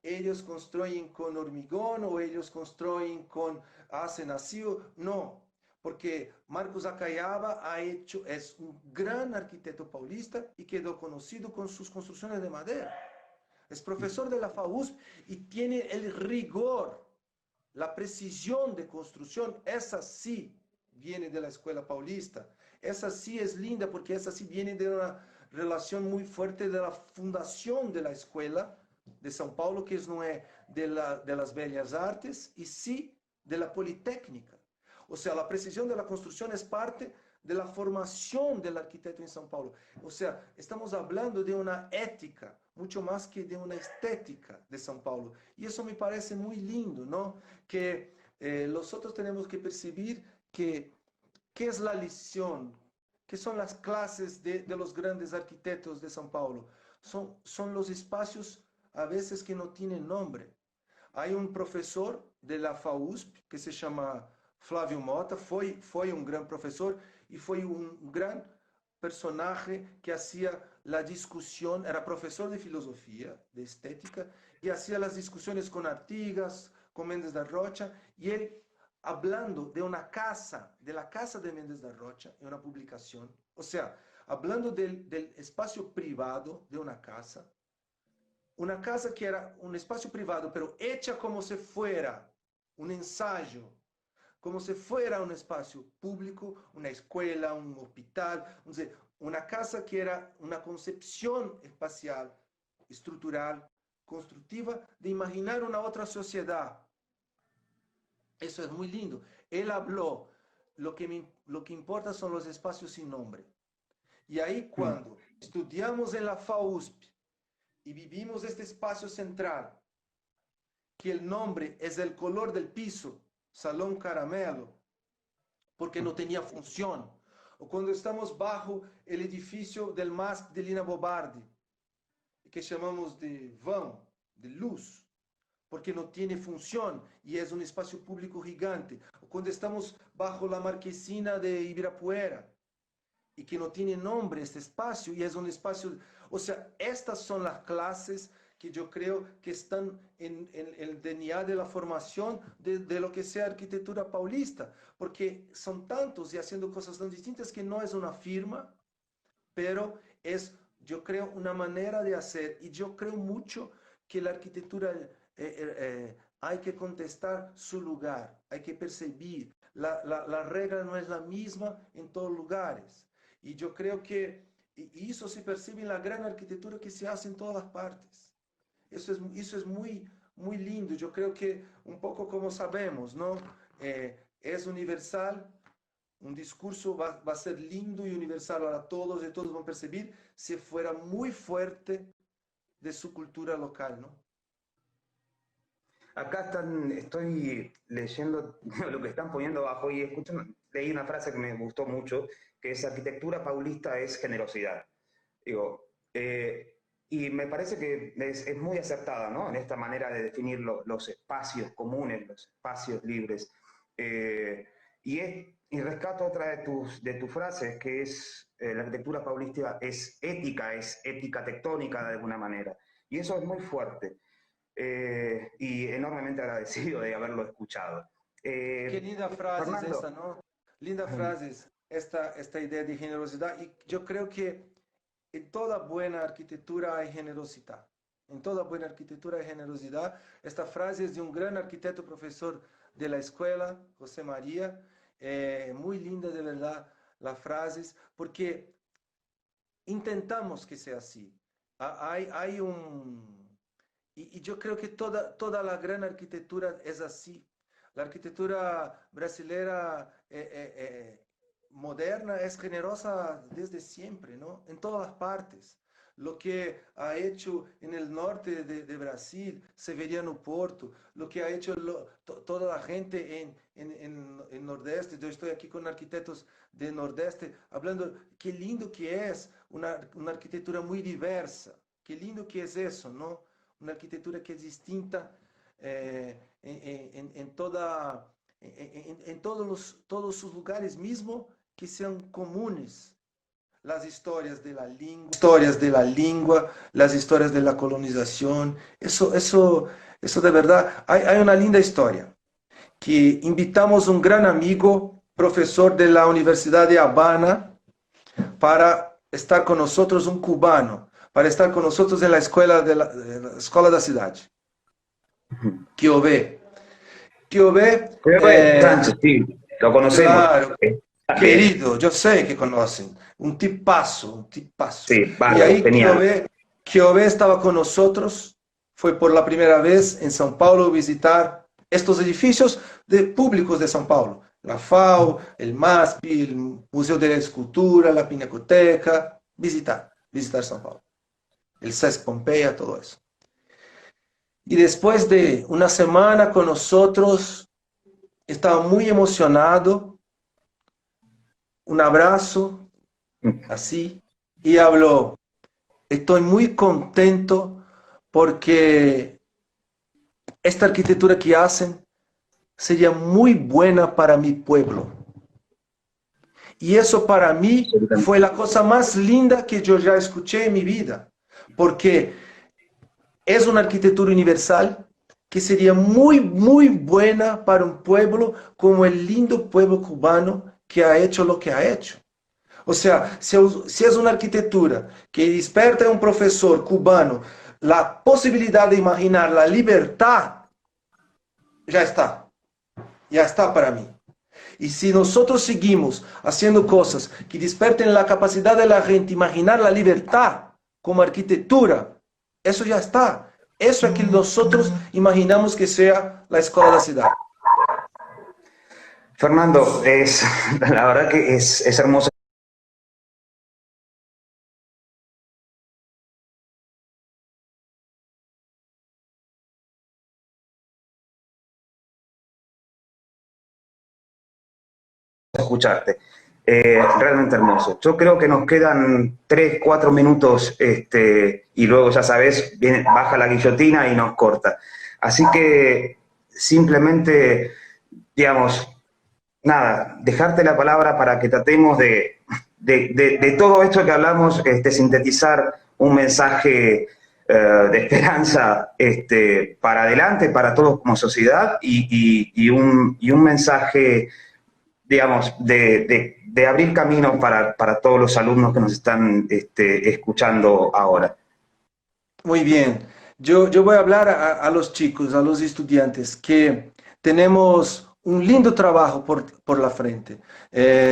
ellos construyen con hormigón o ellos construyen hacen así. No, porque Marcos Acayaba es un gran arquitecto paulista y quedó conocido con sus construcciones de madera. Es profesor de la FAUSP y tiene el rigor, la precisión de construcción. Esa sí viene de la escuela paulista. Esa sí es linda porque esa sí viene de una relación muy fuerte de la fundación de la escuela de São Paulo, que no es de las bellas artes, y sí de la politécnica. O sea, la precisión de la construcción es parte de la formación del arquitecto en São Paulo. O sea, estamos hablando de una ética, mucho más que de una estética de São Paulo. Y eso me parece muy lindo, ¿no? Que nosotros tenemos que percibir qué es la lección, qué son las clases de los grandes arquitectos de São Paulo. Son los espacios a veces que no tienen nombre. Hay un profesor de la FAUSP que se llama Flávio Mota, foi um grande professor e foi um grande personagem que hacía la discusión, era profesor de filosofía, de estética, y hacía las discusiones con Artigas, con Mendes da Rocha, y él hablando de una casa, de la casa de Mendes da Rocha, en una publicación, o sea, hablando del espacio privado de una casa que era un espacio privado, pero hecha como si fuera un ensayo, como si fuera un espacio público, una escuela, un hospital, una casa que era una concepción espacial, estructural, constructiva, de imaginar una otra sociedad. Eso es muy lindo. Él habló, lo que importa son los espacios sin nombre. Y ahí cuando estudiamos en la FAUSP, y vivimos este espacio central, que el nombre es el color del piso, Salón Caramelo, porque no tenía función. O cuando estamos bajo el edificio del MASP de Lina Bobardi, que llamamos de vão, de luz, porque no tiene función y es un espacio público gigante. O cuando estamos bajo la marquesina de Ibirapuera, y que no tiene nombre este espacio, y es un espacio, o sea, estas son las clases que yo creo que están en el DNA de la formación de lo que sea arquitectura paulista, porque son tantos y haciendo cosas tan distintas que no es una firma, pero es, yo creo, una manera de hacer, y yo creo mucho que la arquitectura hay que contestar su lugar, hay que percibir, la regla no es la misma en todos lugares, y yo creo que y eso se percibe en la gran arquitectura que se hace en todas las partes. Eso es muy, muy lindo. Yo creo que un poco como sabemos, ¿no? Es universal, un discurso va a ser lindo y universal para todos, y todos van a percibir si fuera muy fuerte de su cultura local, ¿no? Acá estoy leyendo lo que están poniendo abajo y leí una frase que me gustó mucho, que es arquitectura paulista es generosidad. Digo, y me parece que es muy acertada, ¿no? En esta manera de definir los espacios comunes, los espacios libres. Eh, y rescato otra de tus frases, que es la arquitectura paulista es ética tectónica de alguna manera. Y eso es muy fuerte. Y enormemente agradecido de haberlo escuchado. Qué linda frase es Fernando. esta, ¿no? Linda frase es esta idea de generosidad. Y yo creo que en toda buena arquitectura hay generosidad. En toda buena arquitectura hay generosidad. Esta frase es de un gran arquitecto, profesor de la escuela, José María. Muy linda de verdad las frases, porque intentamos que sea así. Hay un... Y yo creo que toda la gran arquitectura es así. La arquitectura brasileña moderna es generosa desde siempre, ¿no? En todas las partes. Lo que ha hecho en el norte de Brasil, Severiano Porto, lo que ha hecho toda la gente en Nordeste. Yo estoy aquí con arquitectos de Nordeste hablando, qué lindo que es una arquitectura muy diversa. Qué lindo que es eso, ¿no? Una arquitectura que es distinta en todos sus lugares, mismo que sean comunes. Las historias de la lengua, las historias de la colonización, eso de verdad, hay una linda historia, que invitamos un gran amigo, profesor de la Universidad de Habana, para estar con nosotros, un cubano, para estar con nosotros en la escuela de la ciudad. Kiobé. Kiobé, Sánchez, sí, lo conocemos. claro, También. querido, yo sé que conocen, un tipazo, un tipazo. Sí, Y bárbaro, ahí genial. Kiobé estaba con nosotros, fue por la primera vez en São Paulo visitar estos edificios públicos de São Paulo. La FAO, el MASP, el Museo de la Escultura, la Pinacoteca, visitar São Paulo. El SESC Pompeia, todo eso. Y después de una semana con nosotros, estaba muy emocionado, un abrazo, así, y habló, estoy muy contento porque esta arquitectura que hacen sería muy buena para mi pueblo. Y eso para mí fue la cosa más linda que yo ya escuché en mi vida, porque es una arquitectura universal que sería muy, muy buena para un pueblo como el lindo pueblo cubano que ha hecho lo que ha hecho. O sea, si es una arquitectura que desperta en un profesor cubano la posibilidad de imaginar la libertad, ya está para mí. Y si nosotros seguimos haciendo cosas que desperten la capacidad de la gente imaginar la libertad como arquitectura, eso ya está. Eso es que nosotros imaginamos que sea la escuela de la ciudad. Fernando, la verdad que es hermoso escucharte. Realmente hermoso. Yo creo que nos quedan 3, 4 minutos y luego, ya sabes, baja la guillotina y nos corta. Así que simplemente, digamos, nada, dejarte la palabra para que tratemos de todo esto que hablamos, sintetizar un mensaje de esperanza para adelante, para todos como sociedad y un mensaje, digamos, de abrir caminos para todos los alumnos que nos están escuchando ahora. Muy bien. Yo voy a hablar a los chicos, a los estudiantes, que tenemos un lindo trabajo por la frente.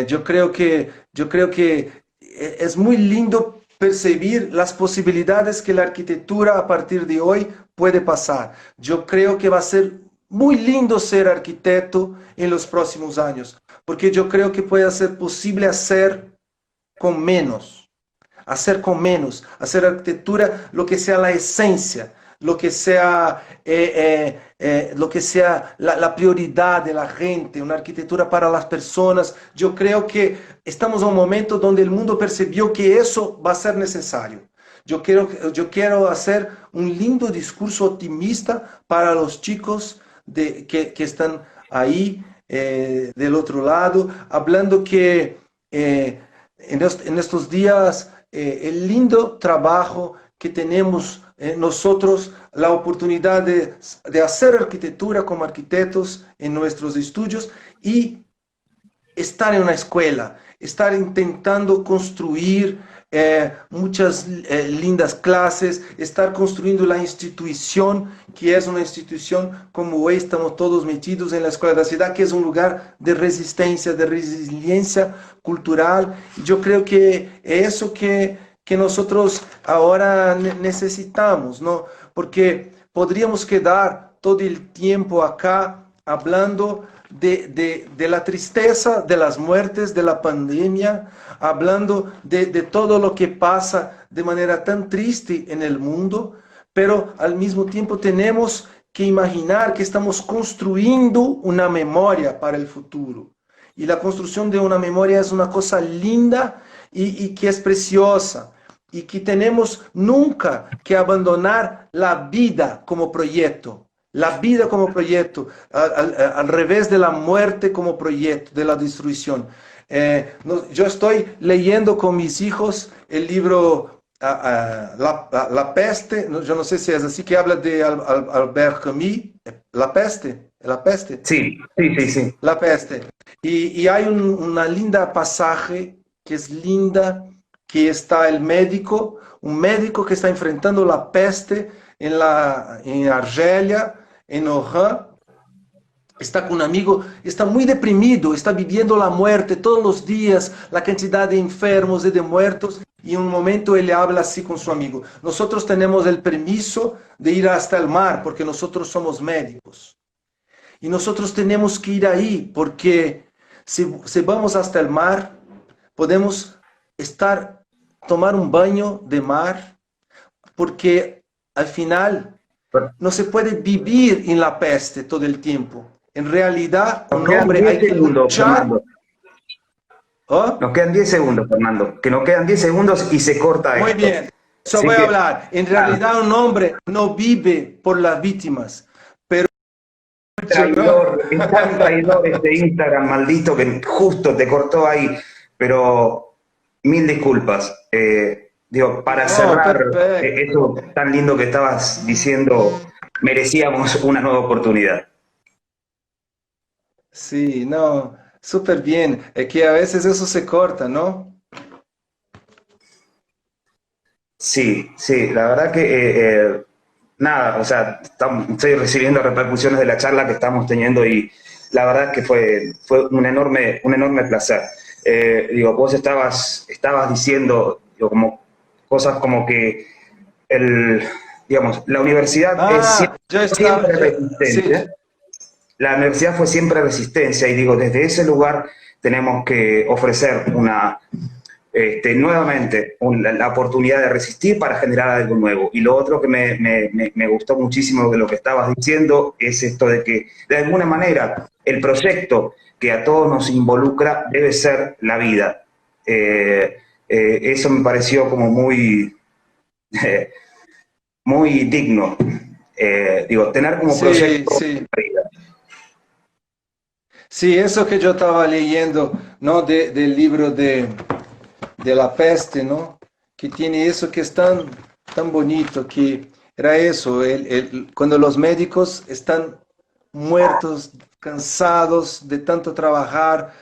Yo creo que es muy lindo percibir las posibilidades que la arquitectura a partir de hoy puede pasar. Yo creo que va a ser muy lindo ser arquitecto en los próximos años, porque yo creo que puede ser posible hacer con menos, hacer arquitectura lo que sea la esencia, lo que sea la prioridad de la gente, una arquitectura para las personas. Yo creo que estamos en un momento donde el mundo percibió que eso va a ser necesario. Yo quiero hacer un lindo discurso optimista para los chicos que están ahí del otro lado, hablando que en estos días el lindo trabajo que tenemos nosotros, la oportunidad de hacer arquitectura como arquitectos en nuestros estudios y estar en una escuela, estar intentando construir muchas lindas clases, estar construyendo la institución, que es una institución como hoy estamos todos metidos en la Escuela de la Ciudad, que es un lugar de resistencia, de resiliencia cultural. Yo creo que es eso que nosotros ahora necesitamos, ¿no? Porque podríamos quedar todo el tiempo acá hablando de la tristeza, de las muertes, de la pandemia, hablando de todo lo que pasa de manera tan triste en el mundo, pero al mismo tiempo tenemos que imaginar que estamos construyendo una memoria para el futuro. Y la construcción de una memoria es una cosa linda y que es preciosa. Y que tenemos nunca que abandonar la vida como proyecto. La vida como proyecto, al revés de la muerte como proyecto, de la destrucción. Yo estoy leyendo con mis hijos el libro La Peste, yo no sé si es así, que habla de Albert Camus, La Peste, La Peste. Sí, sí, sí, sí. La Peste. Y hay una linda pasaje que es linda, que está un médico que está enfrentando la peste en Argelia, en Oran. Está con un amigo, está muy deprimido, está viviendo la muerte todos los días, la cantidad de enfermos y de muertos, y en un momento él habla así con su amigo: nosotros tenemos el permiso de ir hasta el mar porque nosotros somos médicos. Y nosotros tenemos que ir ahí porque si vamos hasta el mar, podemos tomar un baño de mar, porque al final no se puede vivir en la peste todo el tiempo. En realidad, un hombre hay que luchar. ¿Oh? Nos quedan 10 segundos, Fernando. Que nos quedan 10 segundos y se corta esto. Muy bien. Eso voy a hablar. En realidad, un hombre no vive por las víctimas, pero... Es tan traidor este Instagram maldito que justo te cortó ahí. Pero mil disculpas. Digo, para cerrar eso tan lindo que estabas diciendo, merecíamos una nueva oportunidad. Sí, no, súper bien. Es que a veces eso se corta, ¿no? Sí, sí, la verdad que nada, o sea, estoy recibiendo repercusiones de la charla que estamos teniendo y la verdad que fue un enorme placer. Digo, vos estabas diciendo, digo, como cosas como que digamos, la universidad es siempre resistencia. Sí. La universidad fue siempre resistencia y digo, desde ese lugar tenemos que ofrecer nuevamente la oportunidad de resistir para generar algo nuevo. Y lo otro que me gustó muchísimo de lo que estabas diciendo es esto de que, de alguna manera, el proyecto que a todos nos involucra debe ser la vida. Eso me pareció como muy, muy digno. Digo, tener como Sí, proyecto sí. la vida. Sí, eso que yo estaba leyendo, ¿no? Del libro de la peste, ¿no? Que tiene eso que es tan bonito, que era eso, cuando los médicos están muertos, cansados de tanto trabajar,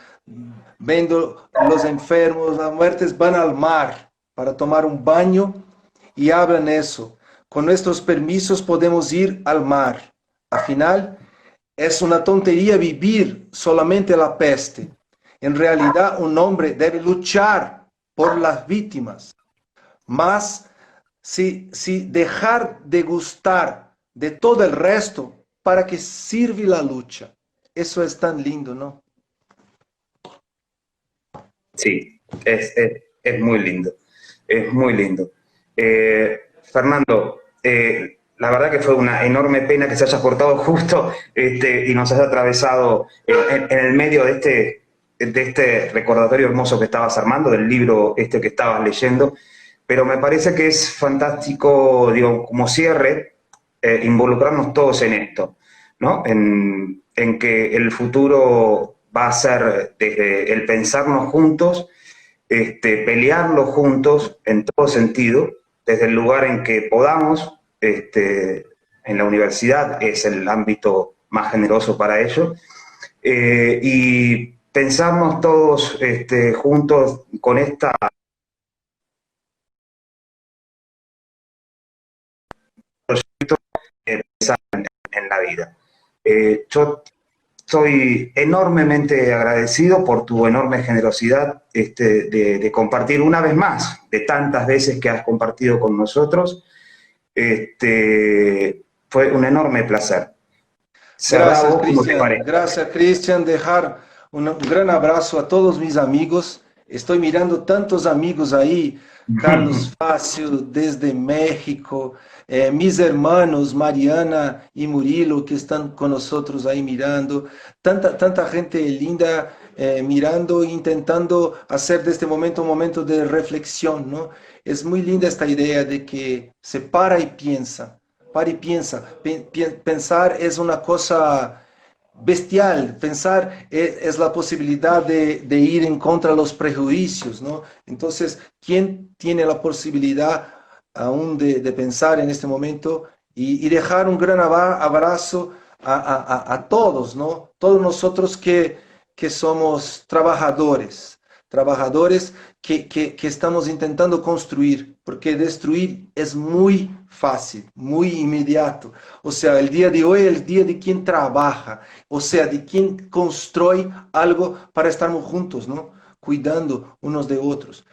viendo los enfermos, las muertes, van al mar para tomar un baño y hablan eso. Con nuestros permisos podemos ir al mar. Al final, es una tontería vivir solamente la peste. En realidad, un hombre debe luchar por las víctimas, más si dejar de gustar de todo el resto, ¿para qué sirve la lucha? Eso es tan lindo, ¿no? Sí, es muy lindo, es muy lindo. Fernando, la verdad que fue una enorme pena que se haya cortado justo y nos haya atravesado en el medio de este recordatorio hermoso que estabas armando, del libro este que estabas leyendo, pero me parece que es fantástico, digo, como cierre, involucrarnos todos en esto, ¿no? En que el futuro va a ser desde el pensarnos juntos, pelearlo juntos en todo sentido, desde el lugar en que podamos, en la universidad es el ámbito más generoso para ello, y pensarnos todos juntos con esta proyecto de pensar en la vida. Yo soy enormemente agradecido por tu enorme generosidad de compartir una vez más, de tantas veces que has compartido con nosotros. Fue un enorme placer. Cerrá Gracias, vos como te Cristian. parezca. Gracias, Cristian. Dejar un gran abrazo a todos mis amigos. Estoy mirando tantos amigos ahí. Carlos Fácil desde México, mis hermanos Mariana y Murilo que están con nosotros ahí mirando, tanta gente linda mirando, intentando hacer de este momento un momento de reflexión, ¿no? Es muy linda esta idea de que se para y piensa. Pensar es una cosa bestial. Pensar es la posibilidad de ir en contra de los prejuicios, ¿no? Entonces, ¿quién tiene la posibilidad aún de pensar en este momento y dejar un gran abrazo a todos, ¿no? Todos nosotros que somos trabajadores que estamos intentando construir, porque destruir es muy fácil, muy inmediato. O sea, el día de hoy es el día de quien trabaja, o sea, de quien construye algo para estarmos juntos, ¿no? Cuidando unos de otros.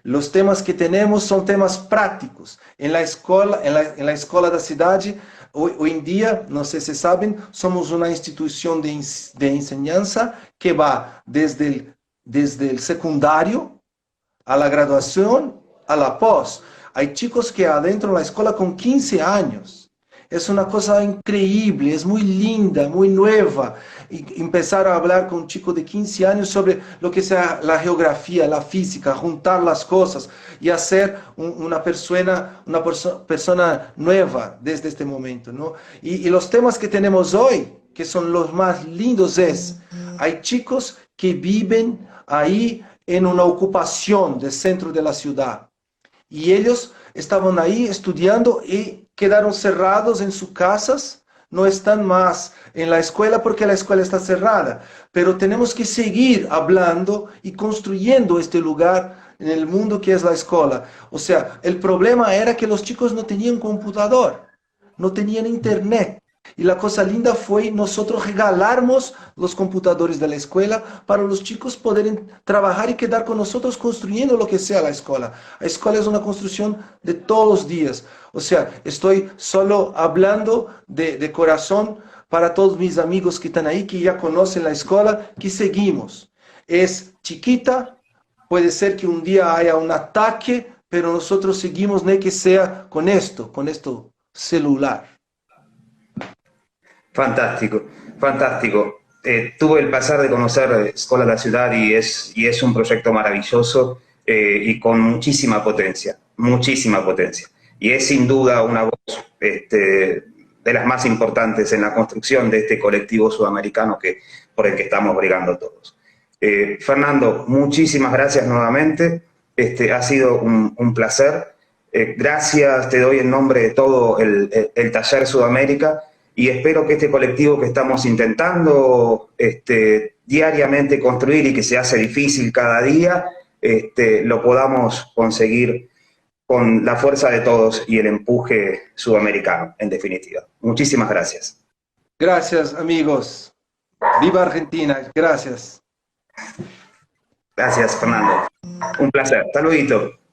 Los temas que tenemos son temas prácticos. En la escuela, en la escuela da cidade, hoy en día, no sé si saben, somos una institución de enseñanza que va desde el secundario a la graduación, a la pós. Hay chicos que adentro de la escuela con 15 años. Es una cosa increíble, es muy linda, muy nueva. Y empezar a hablar con un chico de 15 años sobre lo que sea la geografía, la física, juntar las cosas y hacer persona nueva desde este momento, ¿no? Y los temas que tenemos hoy, que son los más lindos, hay chicos que viven ahí en una ocupación del centro de la ciudad. Y ellos estaban ahí estudiando y quedaron cerrados en sus casas, no están más en la escuela porque la escuela está cerrada. Pero tenemos que seguir hablando y construyendo este lugar en el mundo que es la escuela. O sea, el problema era que los chicos no tenían computador, no tenían internet. Y la cosa linda fue nosotros regalarnos los computadores de la escuela para los chicos poderem trabajar y quedar con nosotros construyendo lo que sea la escuela. La escuela es una construcción de todos los días. O sea, estoy solo hablando de corazón para todos mis amigos que están ahí, que ya conocen la escuela, que seguimos. Es chiquita, puede ser que un día haya un ataque, pero nosotros seguimos, ni que sea con esto celular. Fantástico, fantástico. Tuve el placer de conocer Escola de la Ciudad y es un proyecto maravilloso y con muchísima potencia, muchísima potencia. Y es sin duda una voz de las más importantes en la construcción de este colectivo sudamericano por el que estamos brigando todos. Fernando, muchísimas gracias nuevamente. Ha sido un placer. Gracias te doy en nombre de todo el Taller Sudamérica y espero que este colectivo que estamos intentando diariamente construir y que se hace difícil cada día, lo podamos conseguir con la fuerza de todos y el empuje sudamericano, en definitiva. Muchísimas gracias. Gracias, amigos. Viva Argentina. Gracias. Gracias, Fernando. Un placer. Hasta luego.